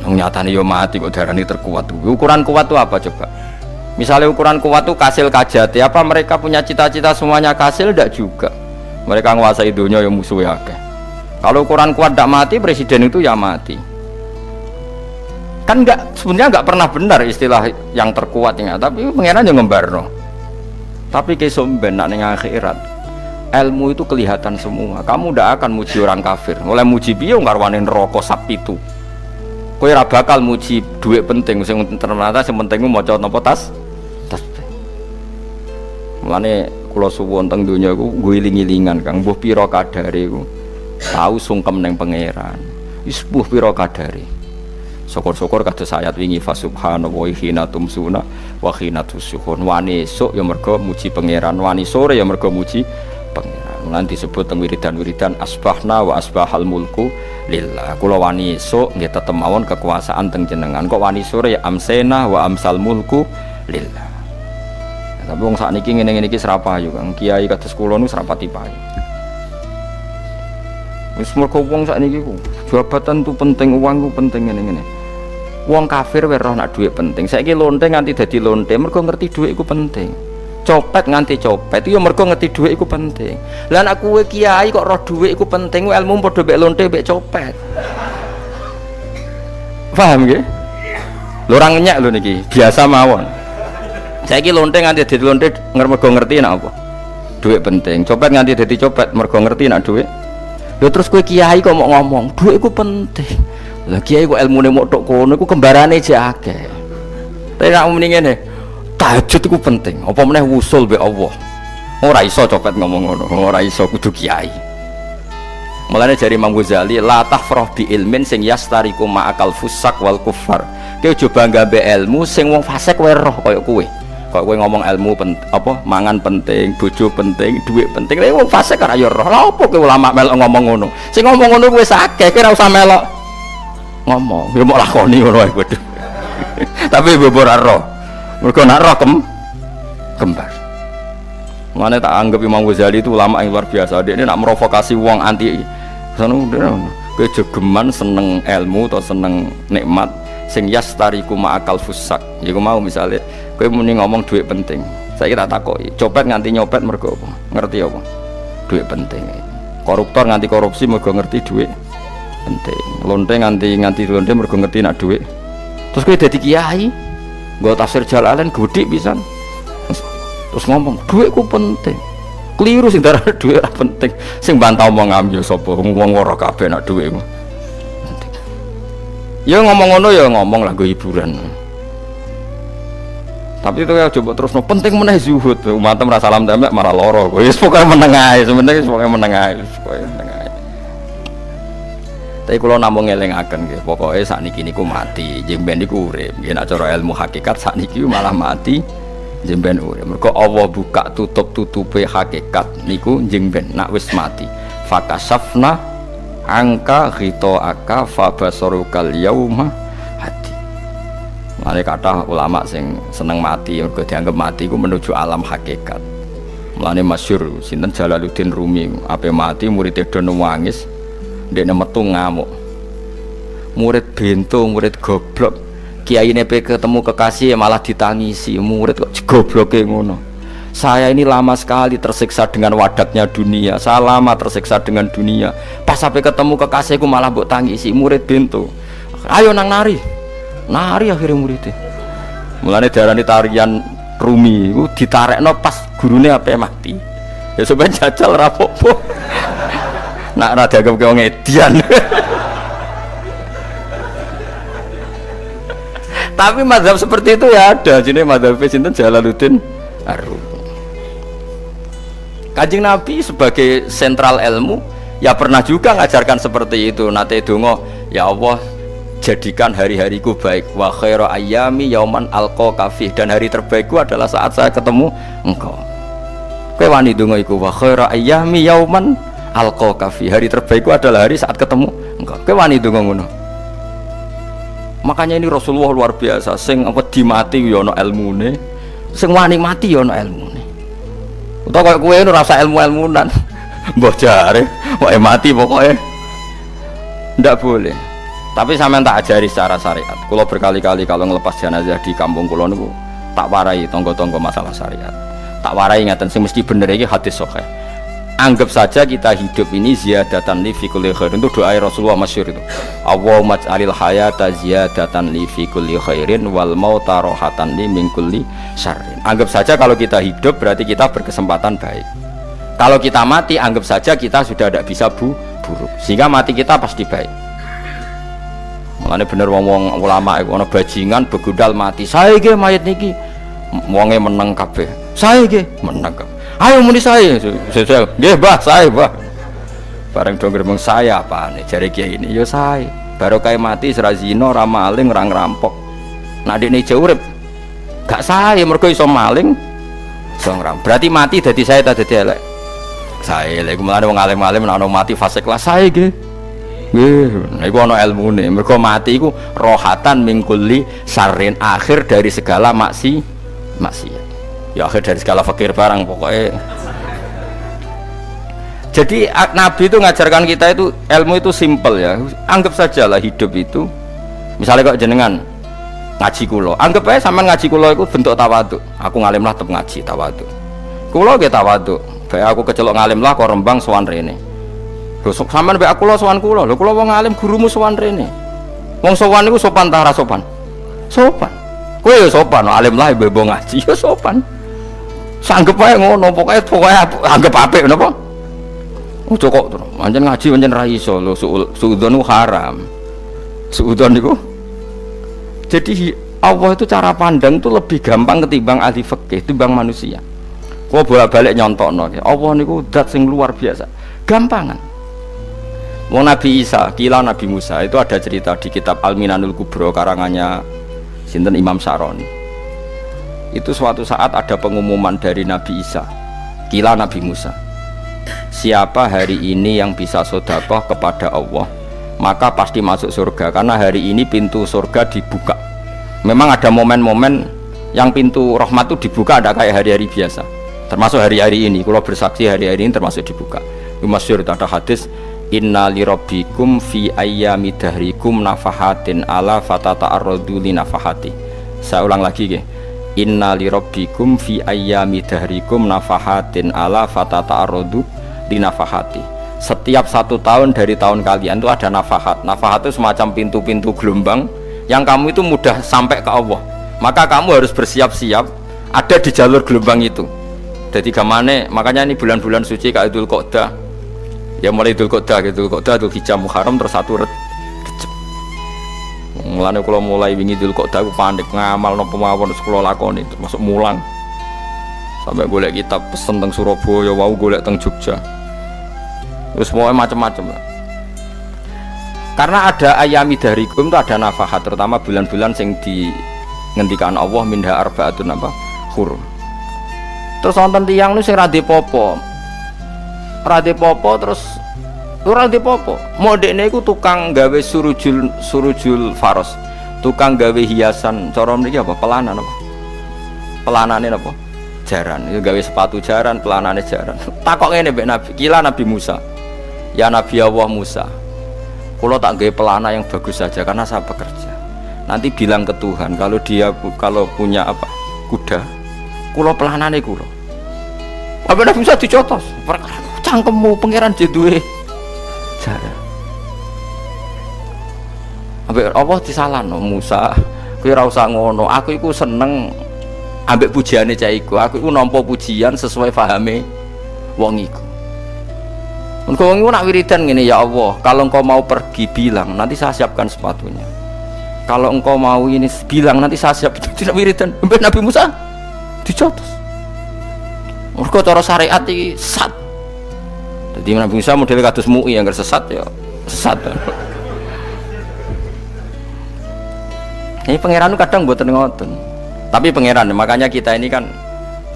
Nyatane yo mati kok darani terkuat. Ukuran kuat itu apa coba? Misalnya ukuran kuat itu kasil kajati, apa mereka punya cita-cita semuanya kasil? Tidak juga. Mereka menguasai dunia yang musuhnya akeh. Kalau ukuran kuat tidak mati, presiden itu ya mati. Kan sebenarnya enggak pernah benar istilah yang terkuat ya, tapi pangeran yang ngembarno. Tapi kesomben nak ning akhirat, ilmu itu kelihatan semua. Kamu ndak akan muji orang kafir. Oleh muji piye ngarwane neraka sap itu. Kowe ora bakal muji duit penting sing ternyata sing penting maca napa tas. Mulane kula suwun teng donya iku ngiling-ilingan Kang, mbuh pira kadare iku. Tahu sungkem ning pangeran. Wis mbuh pira kadare. Syukur-syukur kados ayat wingi fa subhanallahi hina tumsuna wa hina tusyuhun. Wani esuk ya mergo muji pangeran, wani sore ya mergo muji pangeran. Lan disebut teng wiridan-wiridan asbahna wa asbahal mulku lillah. Kula wani esuk nggih tetep mawon kekuasaan teng jenengan. Kok wani sore ya amsena wa amsal mulku lillah. Tapi wong sakniki ngene-ngene iki serapayu Kang. Kiai kados kula nu serapati payu. Wis mergo wong sakniki ku jabatan tu penting, uang ku penting ngene-ngene. Wong kafir wae roh nak dhuwit penting. Saiki lonte nganti dadi lonte mergo ngerti dhuwit iku penting. Copet nganti copet ya mergo ngerti dhuwit iku penting. Lah nek kowe kiai kok roh dhuwit iku penting, ilmu padha mek lonte mek copet. Paham nggih? Lho ora ngenyek lho niki, biasa mawon. Saiki lonte nganti dadi lonte mergo ngerti nek apa? Dhuwit penting. Copet nganti dadi copet mergo ngerti nek dhuwit. Lho terus kowe kiai kok mau ngomong, dhuwit iku penting. Lah kiai kok ilmune mok tok kono iku kembarane jek akeh. Tapi nek muni ngene, tahajud iku penting. Apa meneh wusul mbek Allah. Ora iso copet ngomong ngono, ora iso kudu kiai. Mulane jari Imam Ghazali, la tahfrah bi ilmin sing yastariku ma'akal fusak wal kufar. Kowe aja bangga mbek ilmu sing wong fasik kowe roh kaya kowe. Kok kowe ngomong ilmu apa mangan penting, bojo penting, dhuwit penting. Lah wong fasik ora ya roh. Lah opo kowe ulama melok ngomong ngono? Sing ngomong ngono wis akeh, kowe ora usah melok ngomong. Ya mok lakoni ngono wae kudu. Tapi bobor roh. Mergo nak roh kembar. Mane tak anggap Imam Ghazali itu ulama yang luar biasa. Dia ini nak merovokasi wong anti. Sono kowe jogeman seneng ilmu atau seneng nikmat sing yastariku ma'akal fusak. Iku mau misale kowe muni ngomong duit penting. Saiki tak takoki, copet nganti nyopet mergo apa? Ngerti apa? Duit penting. Koruptor nganti korupsi mergo ngerti duit penting. Lonte nganti lonte mergo ngerti nak duit. Terus kowe dadi kiai, nggo tafsir Jalalain godik pisan. Terus ngomong, duitku penting. Keliru sing darah duit ora penting. Sing bantah omong amyo sapa? Wong ora kabeh nak duitmu. Ya ngomong ngono ya ngomong lah nggo hiburan. Tapi itu ya coba terus penting meneh zuhud. Umatem ra salam templek marah loro. Wis pokoke meneng ae, sebenarnya pokoke meneng ae, pokoke meneng ae. Tapi kula namung ngelingaken nggih, pokoke sakniki niku mati, jemben niku urip. Nggih nek cara ilmu hakikat sakniki malah mati, jemben urip. Mergo Allah buka tutup-tutupe hakikat niku jemben nak wis mati. Fakasafna angka ghita'aka fabasarukal yauma hadi. Mane kathah ulama sing seneng mati mergo dianggap mati iku menuju alam hakikat. Mulane masyhur sinten Jalaluddin Rumi, ape mati murid do nangis, ndekne metu ngamuk. Murid bento, murid goblok. Kiyaine pe ketemu kekasih malah ditangisi, murid kok gobloke ngono. Saya ini lama sekali tersiksa dengan wadaknya dunia. Saya lama tersiksa dengan dunia. Pas sampai ketemu kekasihku malah mbok tangisi, murid bento. Ayo nang nari. Nari akhirnya muridnya. Mulane diarani tarian Rumi iku ditarekno pas gurune ape mati. Ya sampeyan jajal ora apa-apa. Nak ora dianggap wong edian. Tapi mazhab seperti itu ya ada. Jenenge mazhab sinten Jalaluddin Ar-Rumi. Kanjeng Nabi sebagai sentral ilmu ya pernah juga ngajarkan seperti itu. Nate donga, ya Allah jadikan hari-hariku baik, wa khairu ayyami yauman alqa kafih, dan hari terbaikku adalah saat saya ketemu engkau. Kowe wani donga iku, wa khairu ayyami yauman alqa kafih, hari terbaikku adalah hari saat ketemu engkau. Kowe wani donga ngono. Makanya ini Rasulullah luar biasa, sing apa dimati ya ana ilmune, sing wani mati ya ana ilmune. Utawa kowe ora usah ilmu-ilmunan. Mbah jare, wae mati pokoknya ndak boleh. Tapi sampean tak ajari secara syariat. Kulo berkali-kali kalau ngelepas jenazah di kampung kulo niku tak warai tonggo-tonggo masalah syariat. Tak warai ngaten sing mesti bener iki hadis sahih. Anggap saja kita hidup ini ziyadatan li fi kulli khairin, itu doa Rasulullah masyhur itu. Allahumma ij'alil hayata ziyadatan li fi kulli khairin wal mauta rohatan li min kulli syarrin. Anggap saja kalau kita hidup berarti kita berkesempatan baik. Kalau kita mati anggap saja kita sudah tidak bisa buruk. Sehingga mati kita pasti baik. Mulane bener wong ulama iku ana bajingan begudal mati. Saya nggih mayit niki wonge meneng kabeh. Saya nggih meneng kabeh. Ayo muni saya nggih Mbah, saya Mbah. Bareng do gremeng saya apane jare kiai ini ya saya. Baru kae mati ora zina, ora maling, ora ngerampok. Nek dekne jauh urip gak saya mergo iso maling, iso ngerampok. Berarti mati dadi saya ta dadi elek. Saya lek mulane wong alim-alim nek ana mati fase kelas saya nggih. Nggih, iku ana ilmune. Mergo mati iku rohatan mingkuli sarin, akhir dari segala maksiat. Ya akhir dari segala fakir barang pokoknya. Jadi Nabi itu ngajarkan kita itu ilmu itu simple ya. Anggap saja lah hidup itu. Misalnya kok jenengan ngaji kulo, anggap aja sampean ngaji kulo itu bentuk tawaduk. Aku ngalim lah tetep ngaji tawaduk. Kulo ge tawaduk. Bae aku kecelok ngalim lah kok Rembang sowan rene. Lho sampean bae aku lo sowan kulo. Lho kulo wong ngalim gurumu sowan rene. Wong sowan niku sopan ta ora sopan? Sopan. Kowe ya sopan, alim lah bebo ngaji ya sopan. Sanggep ae ngono, pokoke anggap apik napa? Ojo kok terus. Pancen ngaji pancen ra iso lho, suudzon haram. Suudzon niku. Jadi Allah itu cara pandang itu lebih gampang ketimbang ahli fikih, timbang manusia. Kok bolak-balik nyontokno. Allah niku zat sing luar biasa. Gampangan. Wong Nabi Isa, kila Nabi Musa itu ada cerita di kitab Al-Minanul Kubro karangannya sinten Imam Syaroni. Itu suatu saat ada pengumuman dari Nabi Isa, kila Nabi Musa, siapa hari ini yang bisa sedekah kepada Allah maka pasti masuk surga, karena hari ini pintu surga dibuka. Memang ada momen-momen yang pintu rahmat itu dibuka, ada kayak hari-hari biasa, termasuk hari-hari ini. Kalau bersaksi hari-hari ini termasuk dibuka. Masyhur ada hadis, inna lirabbikum fi ayyami dahrikum nafahatin ala fatata'arradu li nafahati. Saya ulang lagi ya. Inna lirabbikum fi ayyami dahrikum nafahatin ala fatata'arradu li nafahati. Setiap 1 tahun dari tahun kalian itu ada nafahat. Nafahat itu semacam pintu-pintu gelombang yang kamu itu mudah sampai ke Allah. Maka kamu harus bersiap-siap ada di jalur gelombang itu. Jadi gamane, makanya ini bulan-bulan suci kayak Dzul Qa'dah. Ya mulai Dzul Qa'dah, Dzul Hijjah, Muharram terus 1 Rajab. Mulane kula mulai wingi Dzul Qa'dah aku panik ngamal napa mawon terus kula lakoni termasuk mulang. Sampai golek kitab pesen teng Surabaya, wau golek teng Jogja. Terus mau macam-macam lah. Karena ada ayami darikum itu ada nafahat, terutama bulan-bulan sing di ngendikan Allah minha arbaatun apa hurum. Terus wonten tiyang nu sing ra popo. Ra popo terus ora popo. Modekne iku tukang gawe surujul faros. Tukang gawe hiasan, cara mriki apa? Pelanan apa? Pelanane apa? Jaran. Itu gawe sepatu jaran, pelanane jaran. Takok ngene mbek Nabi, kila Nabi Musa. Ya Nabi Allah Musa, kalau tak gawe pelana yang bagus saja karena saya bekerja. Nanti bilang ke Tuhan kalau dia punya apa kuda, kulo pelanane kulo. Apa Nabi Musa dicotos? Perkara cangkemmu pangeran jeduwe jaran. Ambek Allah disalahno Musa, kowe ora usah ngono. Aku iku seneng ambek pujiane cah iku. Aku iku nampa pujian sesuai pahame wong iku. Engkau nak wiridan gini, ya Allah, kalau engkau mau pergi bilang, nanti saya siapkan sepatunya. Kalau engkau mau ini bilang, nanti saya siap. Tidak wiridan. Nabi Musa dicotos. Engkau cara syariat ini sesat. Jadi Nabi Musa model kados MUI yang sesat ya sesat. Ini pangeran kadang buat ngoten. Tapi pangeran, makanya kita ini kan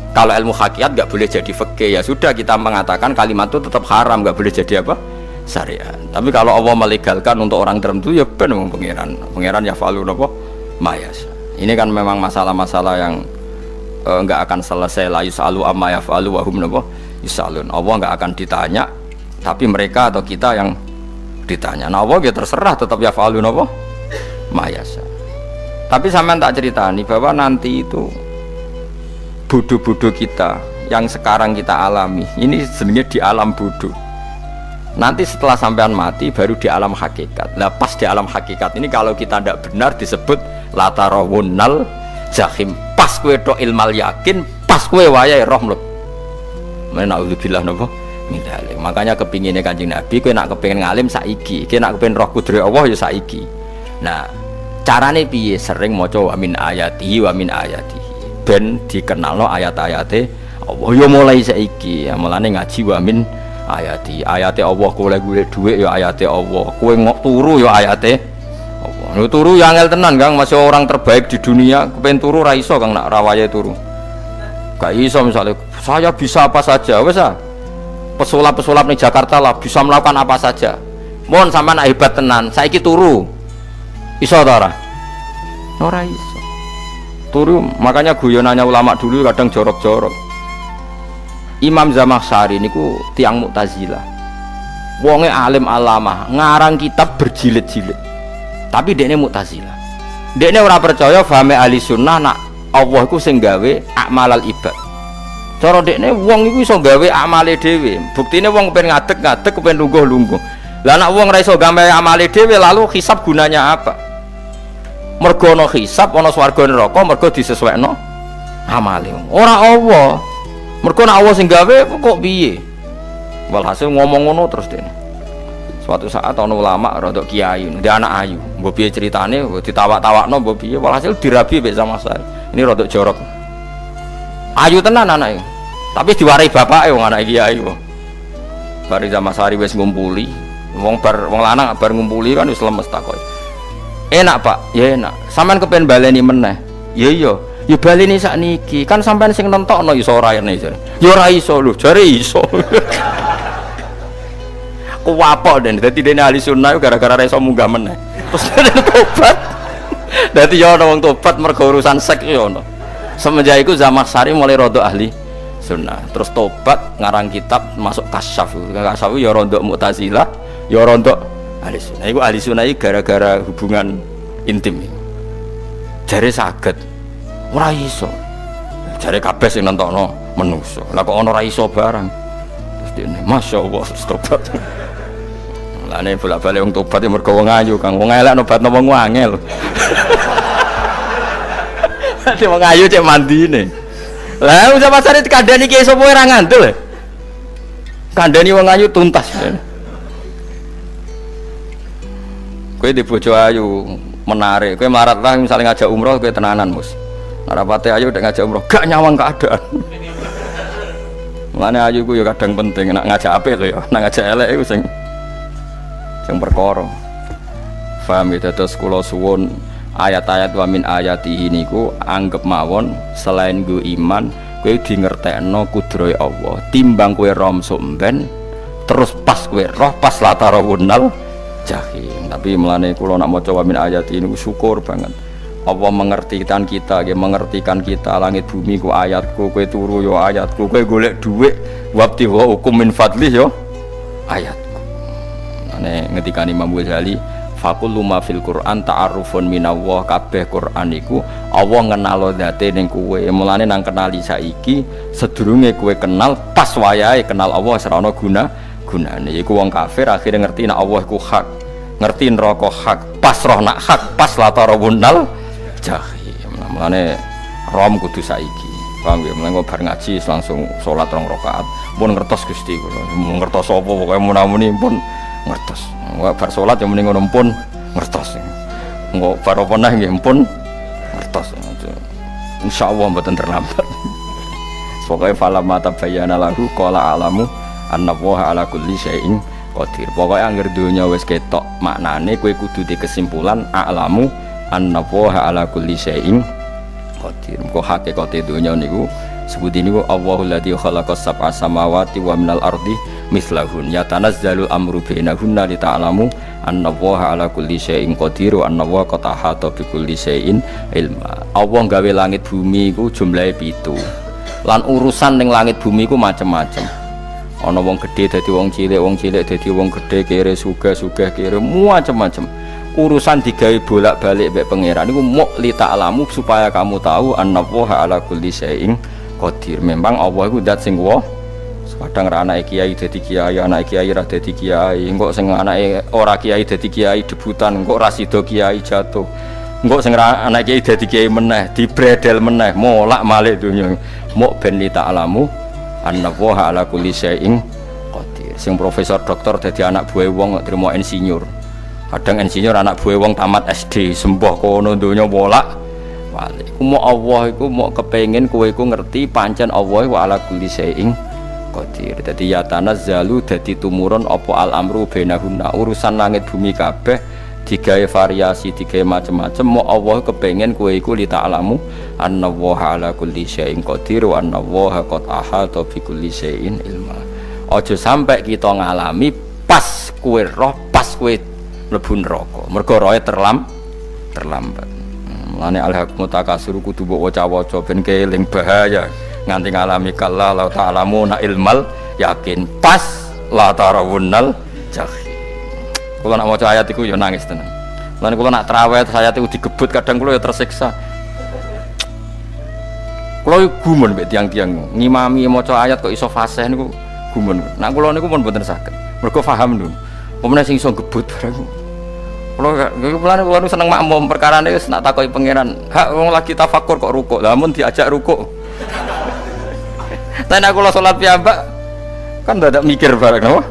kalau ilmu hakikat nggak boleh jadi fikih, ya sudah kita mengatakan kalimat itu tetap haram, nggak boleh jadi apa syariat. Tapi kalau Allah melegalkan untuk orang tertentu ya benar pangeran ya falun apa mayas. Ini kan memang masalah-masalah yang nggak akan selesai. La yusalu amma yafalu wa hum yusalun. Allah nggak akan ditanya, tapi mereka atau kita yang ditanya. Nah Allah ya terserah tetap ya falun apa mayas. Tapi sampean tak ceritani bahwa nanti itu bodoh-bodoh kita yang sekarang kita alami ini sebenarnya di alam bodoh. Nanti setelah sampean mati baru di alam hakikat. Nah pas di alam hakikat ini kalau kita tidak benar disebut latarawunnal jahim. Pas kue do ilmal yakin, pas kue wayai roh mleb. Menauzubillah napa min dzalik. Makanya kepinginnya Kanjeng Nabi kue nak kepingin ngalim saiki, kue nak kepingin roh kudri Allah ya saiki. Nah carane piye? Sering maca wa min ayatihi wa min ayatihi ben dikenalno ayat-ayate Allah ya mulai saiki. Ya mulane ngaji wa min ayati Allah, kowe golek dhuwit ya ayate Allah, kowe ngok turu ya ayate Allah. Lho turu ya angel tenan Kang, masih orang terbaik di dunia kepen turu ra iso Kang nak rawaye turu. Gak iso misalnya saya bisa apa saja wis ah. Pesulap-pesulap ning Jakarta lah bisa melakukan apa saja. Mohon sampean hebat tenan, saiki turu. Iso ta ora? Ora iso. Turu makanya guyonannya ulama dulu kadang jorok-jorok. Imam Zamakhsyari niku tiang Mu'tazilah. Wonge alim alamah, ngarang kitab berjilid-jilid. Tapi dekne Mu'tazilah. Dekne ora percaya fahame ahli sunnah nak Allah iku sing gawe akmalal ibad. Cara dekne wong iku iso gawe amale dhewe. Buktine wong kepen ngadeg-ngadeg, kepen lungguh-lungguh. Lah nek wong ra iso gawe amale dhewe lalu hisab gunanya apa? Mergo ana hisab, ana swarga neraka, mergo disesuaikno amale. Ora Allah. Mergo nek Allah sing gawe kok piye? Walhasil ngomong ngono terus dene. Suatu saat ana ulama rodok kiai, ndek anak ayu. Mbok piye critane, ditawak-tawakno mbok piye, walhasil dirabi mek sama saya. Ini rodok jorok. Ayu tenan anake. Tapi diwarai bapake wong anak kiai kok. Bari Zamasari wis ngumpuli, wong lanang bar ngumpuli kan wis lemes takoki. Enak Pak, ya enak. Sampean kepen baleni meneh. Ya iya. Ya baleni sakniki, kan sampean sing nentokno iso ora ene jare. Ya ora iso lho, jare iso. Kuwapok den, dadi dene ahli sunnah gara-gara ora iso munggah meneh. Terus dene tobat. Dadi ya ana wong tobat mergo urusan seks ya ono. Semenjak iku Zamakhsyari mulai rodok ahli sunnah. Terus tobat ngarang kitab masuk kasyaf. Kasyaf ya rodok Mu'tazilah, ya rodok ahli sunnah. Iku ahli sunnah iki gara-gara hubungan intim. Jare saged ora iso. Jare kabeh sing nentokno menungso. Lah kok ana ora iso barang. Terus dene masyaallah tobat. Lah nek bolak-balik wong tobat ya mergo wong ayu Kang. Wong elek nobatno wong angel. Dadi wong ayu cek mandine. Lah usah pasare dikandani ki sapa ora ngandel. Kandani wong ayu tuntas. Kowe di bojo ayu menarik. Kowe melarat lah misalnya ngajak umroh kowe tenanan, Mus. Rapate ayu udah ngajak umroh gak nyawang keadaan. Mulane ayu ku ya kadang penting nak ngajak apik lho ya, nak ngajak elek iku sing perkara. Paham ya, terus kula suwun ayat-ayat wa min ayatihi niku anggap mawon selain go iman kowe di ngertekno kudrohe Allah timbang kowe rom somben terus pas kowe roh pas latarawunnal jahim. Tapi mulane kula nak maca wa min ayatihi niku syukur banget. Allah mengertikan kita, mengertikan kita langit bumi ku ayatku, kowe turu yo ayatku, kowe golek dhuwit wabti wa hukum min fadlih yo ayatku. Ane ngendikane Imam Ghazali, faqullu ma fil Qur'an ta'arufun minallah, kabeh Qur'an iku Allah ngenalo zate ning kowe. Mulane nang kenali saiki sedurunge kowe kenal pas wayahe kenal Allah serana gunane. Iku wong kafir akhirnya ngerti nek Allah iku hak, ngerti neraka hak, pas roh nak hak, pas latarawunnal jahim. Mulane rom kudu saiki. Paham ya? Mulane bar ngaji langsung salat 2 rakaat. Pun ngertos Gusti kula. Mun ngertos apa pokoke munamuni pun ngertos. Nek bar salat ya muni ngono pun ngertos. Engko bar apa neh nggih pun ngertos. Insyaallah mboten terlambat. Pokoke falamma tabayyana lahu qala alamu annallaha ala kulli syai'in qadir. Pokoke anggere donya wis ketok maknane kowe kudu di kesimpulan alamu annallaha ala kulli syai'in qadir. Kok hakikate donya niku sebuti niku Allahul ladzi khalaqas sab'a samawati wa minal ardi mislahun yatanazzalul amru bainahunna lita'lamu annallaha ala kulli syai'in qadir wa annallaha qad ahata bi kulli syai'in ilma. Allah gawe langit bumi iku jumlahe 7. Lan urusan ning langit bumi iku macam-macam. Ana wong gedhe dadi wong cilik dadi wong gedhe, kere sugih kere macam-macam. Urusan digawe bolak-balik mbek pangeran niku muk li ta'lamu supaya kamu tahu annallaha ala kulli syai'in qadir. Memang Allah iku zat sing kadang ra anake kiai dadi kiai, anake kiai ra dadi kiai, engko sing anake ora kiai dadi kiai debutan, engko ra sida kiai jatuh. Engko sing anake kiai dadi kiai meneh, dibredel meneh, molak-malik donya. Mok ben li ta'lamu annallaha ala kulli syai'in qadir. Sing profesor doktor dadi anak buah wong trimo insinyur. Kadang insinyur anak buah wong tamat SD, sembah kono donya molak-malik. Iku mok Allah iku mok kepengin kowe iku ngerti pancen Allah wa ala kulli syai'in qadir. Dadi ya tanazzalu dadi tumurun apa al amru bainahunna, urusan langit bumi kabeh digawe variasi, digawe macam-macam. Mau Allah kepengen kowe iku li ta'lamu annallaha ala kulli syai'in qadir wa annallaha qad ahata bi kulli syai'in ilma. Aja sampai kita ngalami pas kowe roh, pas kowe mlebu neraka. Mergo roe terlambat. Mulane al-haqqu takasur kudu mbok waca-waca ben keling bahaya. Nganti ngalami kalla la ta'lamuna ilmal yakin pas la tarawunnal jahim. Kula nak maca ayat iku ya nangis tenan. Lan kula nak traweh ayat iku digebut kadang kula ya tersiksa. Kula gumun mek tiang-tiang ngimami maca ayat kok iso fasih niku gumun. Nak kula niku pun mboten saged. Mergo paham lho. Pemene sing iso gebut barang. Kula seneng makmum perkarane wis nak takoki pangeran. Hak wong lagi tafakur kok rukuk. Lah mun diajak rukuk. Tapi aku lo sholat piyambak kan tidak mikir bareng apa?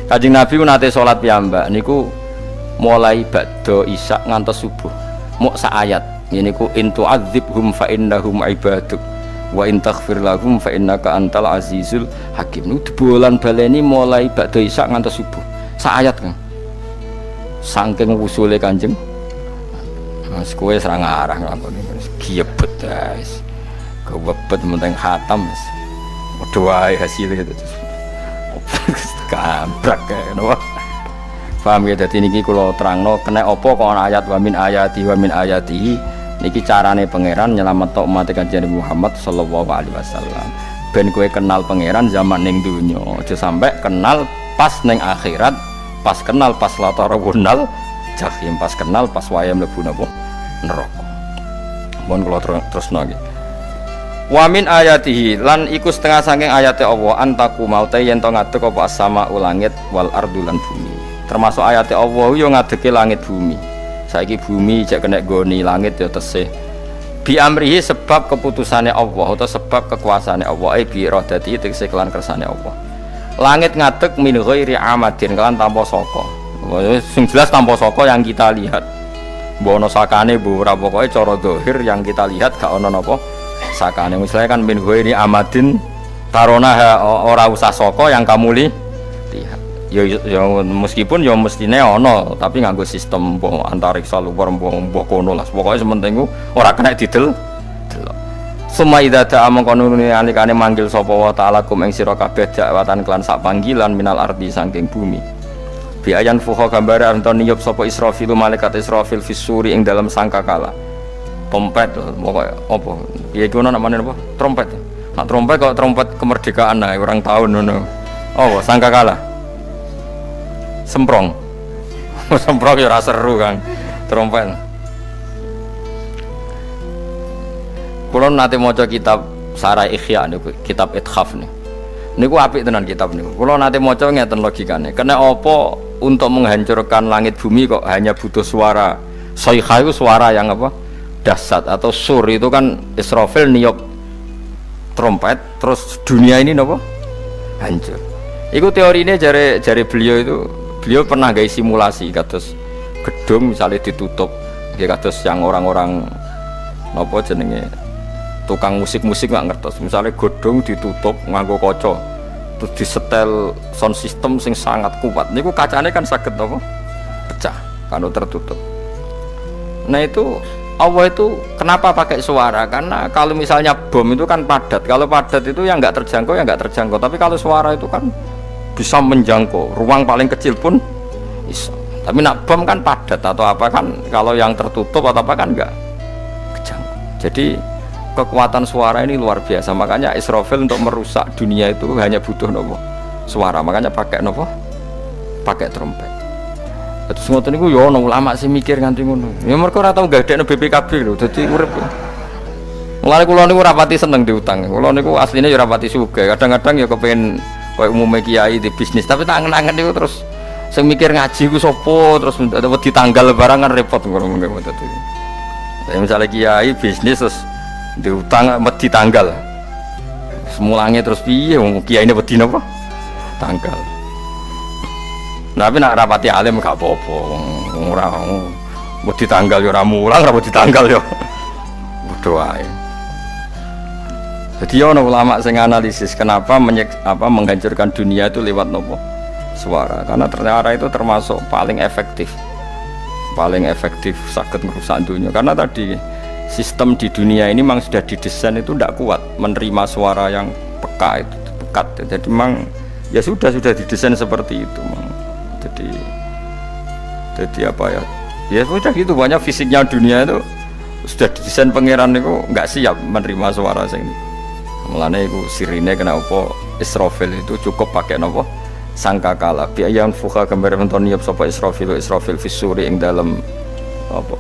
Kanjeng Nabi ku nate sholat piyambak niku mulai ba'da isya ngantos subuh muk sak ayat niku in tu'adzibhum fa innahum ibaduk wa in taghfir lahum fa innaka antal azizul hakim. Niku debolan baleni mulai ba'da isya ngantos subuh sak ayat kan saking usule Kanjeng Mas kowe serang arah nglakoni giebet guys. Kewebet menteng khatam doa hasilnya itu kabrak ngono. Paham ya, dadi niki kula terangno kena apa kok ana ayat wa min ayati niki carane pangeran nyelametno umat Kanjeng Muhammad sallallahu alaihi wasallam. Ben kowe kenal pangeran zaman ning donya, aja sampai kenal pas ning akhirat, pas kenal pas latarawunal jahim, pas kenal pas waya mlebu napa neraka. Mohon kula terusno nggih. Wa min ayatihi lan iku setengah saking ayate Allah antaku maute yen to ngadeg apa as-sama langit wal ardu lan bumi. Termasuk ayate Allah yo ngadege langit bumi. Saiki bumi jek kena goni langit ya tesih. Bi amrihi sebab keputusane Allah atau sebab kekuasaane Allah bi iradati tegese kelan kersane Allah. Langit ngadeg min ghairi amadin kelan tanpa saka. Sing jelas tanpa saka yang kita lihat. Mbok ana sakane mbok ora pokoke cara zahir yang kita lihat gak ana napa sakane. Misalnya kan min ghairi amadin tarona ora usah saka yang kamu lihat. Ya meskipun ya mestine ana tapi nganggo sistem antariksa luar mbok kono lah. Pokoke sementing ora kena didel. Suma idza ta'a mangkonune alikane manggil sapa wa ta'ala kum ing sira kabeh dakwatan kelan sak panggilan minal ardi saking bumi. Bi ayan fuha gambare anton niyup sapa Israfil malaikat Israfil fisuri ing dalam sangkakala. Trompet pokoknya apa ya itu namanya apa trompet. Nak trompet kok trompet kemerdekaan lah orang tahun ngono. Oh sangkakala semprong semprong ya ora seru kan trompet. Kula nate maca kitab Sarai Ikhya niku kitab Ithaf niku apik tenan kitab niku. Kula nate maca ngeten logikane kena apa untuk menghancurkan langit bumi kok hanya butuh suara sayha itu suara yang apa dahsyat atau sur itu kan Israfil niup trompet terus dunia ini nopo hancur. Iku teorinya jare beliau pernah gawe simulasi kados gedung misalnya ditutup nggih kados yang orang-orang nopo jenenge tukang musik-musik nggak ngertos misalnya gedung ditutup nganggo kaca terus disetel sound system sing sangat kuat niku kacane kan saged nopo pecah kalau tertutup. Nah itu Allah itu kenapa pakai suara? Karena kalau misalnya bom itu kan padat. Kalau padat itu yang nggak terjangkau, ya nggak terjangkau. Tapi kalau suara itu kan bisa menjangkau. Ruang paling kecil pun bisa. Tapi nak bom kan padat atau apa kan? Kalau yang tertutup atau apa kan nggak kejangkau. Jadi kekuatan suara ini luar biasa. Makanya Israfil untuk merusak dunia itu hanya butuh nopo suara. Makanya pakai nopo, pakai trompet. Terus ngoten niku ya ana ulama sing mikir nganti ngono. Ya mergo ora tau gadekno BPKB lho, dadi urip. Mulane kula niku rapati seneng diutang. Kula niku asline ya rapati sugih. Kadang-kadang ya kepengin koyo umume kiai di bisnis, tapi tak angen-angen niku terus sing mikir ngaji ku sapa, terus wedi tanggal barang kan repot ngono niku dadi. Ya misalnya kiai bisnis terus diutang wedi tanggal. Semulangnya terus piye wong kiyaine wedi napa? Tanggal. Tapi nak rapati alim gak apa-apa. Ora wedi tanggal ya ora mulang, ora wedi tanggal ya. Bodho wae. Jadi ono ulama sing analisis kenapa menghancurkan dunia itu lewat nopo? Suara. Karena ternyata itu termasuk paling efektif sakit merusak dunia. Karena tadi sistem di dunia ini memang sudah didesain itu tidak kuat menerima suara yang pekat. Jadi memang ya sudah didesain seperti itu. Jadi apa ya? Ya sudah gitu, banyak fisiknya dunia itu sudah didesain pangeran itu nggak siap menerima suara sing ini. Mulane iku sirine kenapa Israfil itu cukup pakai napa sangkakala biayan fuha gambar menton niap sapa Israfil fisuri ing dalam apa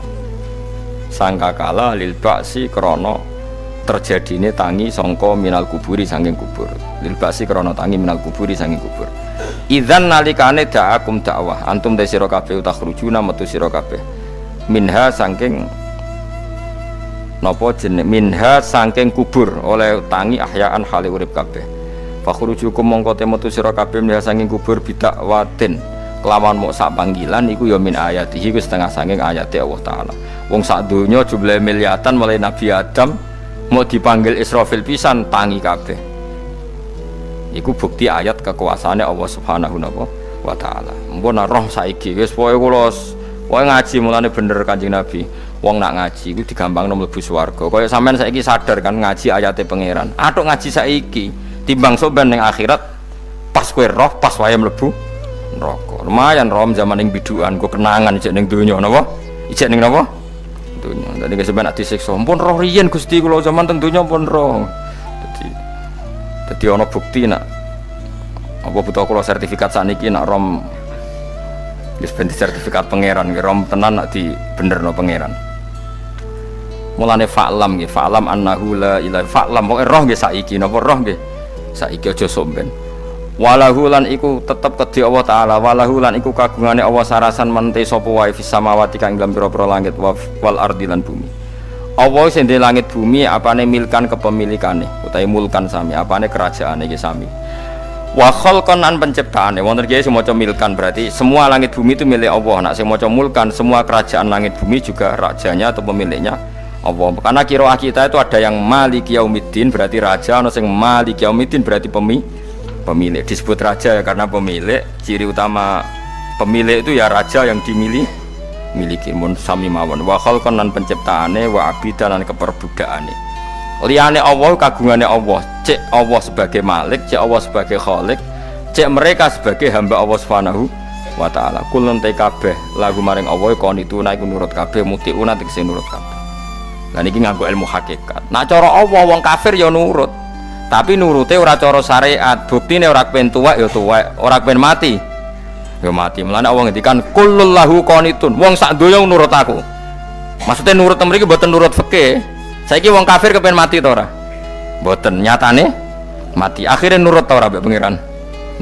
sangkakala lil ba'si krana terjadine tangi sangka minal kuburi saking kubur lil ba'si krana tangi minal kuburi saking kubur idzan nalikane da'akum dakwah antum de sira kabeh takhrujuna metu sira kabeh minha saking napa jeneng minha saking kubur oleh tangi ahyaan hale urip kabeh fakhrujukum mongko metu sira kabeh minha saking kubur bidakwatin kelawan mok sak panggilan iku ya min ayatihi ku setengah saking ayate Allah taala wong sak donya jumlahe miliatan mulai Nabi Adam mau dipanggil Israfil pisan tangi kabeh iku bukti ayat kekuasaane Allah subhanahu wa taala mpun roh saiki wis pokoke kula ngaji mulane bener Kanjeng Nabi. Wong nak ngaji iku digampangno mlebu swarga. Kaya sampean saiki sadar kan ngaji ayate pangeran. Atuk ngaji saiki timbang soben ning akhirat pas kowe roh pas wae mlebu neraka. Lumayan rom zaman ning bidukan kok kenangan ijek ning donya napa? Ijek ning napa? Donya. Dadi sampean nak disiksa. Ampun roh riyen Gusti kula zaman teng donya pun roh. Dadi ana bukti nak apa butuh kula sertifikat sakniki nak rom wis ben sertifikat pangeran ki rom tenan nak di benerno pangeran. Mulane fa'lam nggih, fa'lam annahu la ilaha fa'lam pokoke roh nggih saiki napa roh nggih saiki aja somben. Walahu lan iku tetep kedhi Allah taala, walahu lan iku kagungane Allah sarasan mente sapa wae fis samawati kang dalam pira-pira langit wal ardi lan bumi. Allah sing ndek langit bumi apane milkan kepemilikane utawi mulkan sami, apane kerajaane iki sami. Wa khalqan an penciptaane wonten iki sing maca milkan berarti semua langit bumi itu milik Allah. Nek sing maca mulkan semua kerajaan langit bumi juga rajanya atau pemiliknya Allah. Karena qiraah kita itu ada yang Malik Yaumiddin berarti raja, ana sing Malik Yaumiddin berarti pemilik. Disebut raja ya karena pemilik. Ciri utama pemilik itu ya raja yang dimiliki mun sami mawon. Wa khalqan lan penciptaane wa abidan lan keperbudakane. Liyane Allah kagungane Allah. Cek Allah sebagai Malik, cek Allah sebagai Khalik, cek mereka sebagai hamba Allah Subhanahu wa taala. Kulun te kabeh lagu maring Allah konituna iku nurut kabeh mutiuna tegese nurut kabeh. Lah niki nganggo ilmu hakikat. Nak cara Allah wong kafir ya nurut. Tapi nurute ora cara syariat. Buktine ora kepen tuwek ya tuwek, ora kepen mati ya mati. Mulane Allah ngendikan kullul lahu qanitun. Wong sak donya nurut aku. Maksudnya nurut mriki mboten nurut fikih. Saiki wong kafir kepen mati ta ora? Mboten, nyatane mati. Akhirnya nurut ta ora mbek pangeran?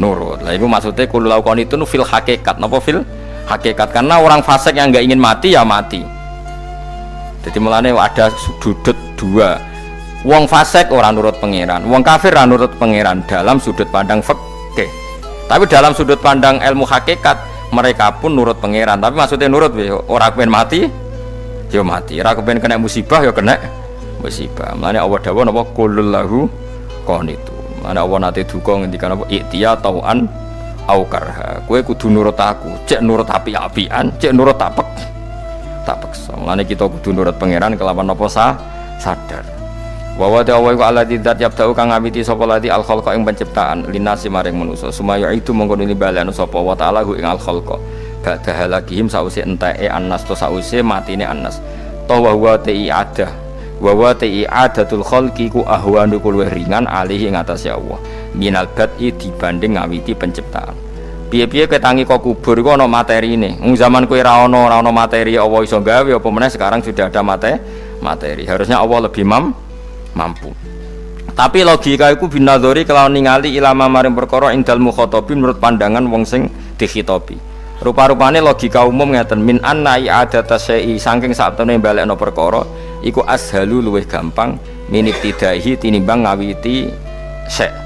Nurut. Lah iku maksudnya kullul lahu qanitun fil hakikat. Napa fil hakikat? Karena orang fasik yang enggak ingin mati ya mati. Jadi mulane ada sudut dua. Wong fasik ora nurut pangeran, wong kafir ora nurut pangeran dalam sudut pandang fikih. Tapi dalam sudut pandang ilmu hakikat mereka pun nurut pangeran. Tapi maksudnya nurut ora kepen mati, ya mati. Ora kepen kena musibah ya kena musibah. Mulane Allah dawuh napa qulul lahu qanitu. Mulane Allah nate duka ngendikan apa iktiya tauan au karha. Kowe kudu nurut aku, cek nurut api-apian, cek nurut tak paksa. Mulane kita kudu nurut pangeran kelawan apa sadar. Wa wa ta'ala wa alladzi dzat yabda'u kang ngawiti sapa lati al khalqa ing penciptaan linasi maring manusa sumaya itu mongko nilibalen sapa wa ta'ala ing al khalqa ba'da halakihim sause enteke annas to sause matine annas to wa wa ti'adah wa wa ti'adatul khalqi ku ahwanu luwih ringan alih ing atase Allah minal bad'i dibanding ngawiti penciptaan. Piye-piye ketangi kok kubur iku ana materine. Wong zaman kowe ora ana materi Allah iso gawe apa meneh sekarang sudah ada materi. Harusnya Allah lebih mampu. Tapi logika iku binadzori kelawan ningali ilama maring perkara indal mukhatabi menurut pandangan wong sing dikhitobi. Rupa-rupane logika umum ngeten min anna i'adata syai'i saking saptene balekno perkara iku ashalu luwih gampang minibtidaihi tinimbang ngawiti syai'.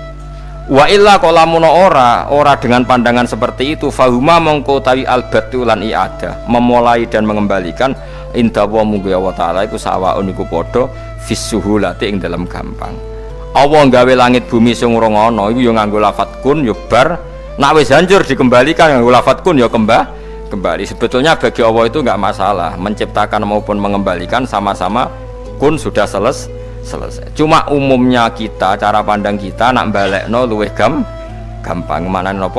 Wa illa qalamun ora dengan pandangan seperti itu fahuma mongko tawi albatu lan i'adah memulai dan mengembalikan inda wa munggu Allah taala iku sawaun iku padha fisuhulati ing dalam gampang. Allah nggawe langit bumi sing ora ana iku ya nganggo lafat kun ya bar, nek wis hancur dikembalikan nganggo lafat kun ya kembali. Sebetulnya bagi Allah itu enggak masalah, menciptakan maupun mengembalikan sama-sama kun sudah selesai. Cuma umumnya kita, cara pandang kita nak balekno luwih gampang. Manane napa?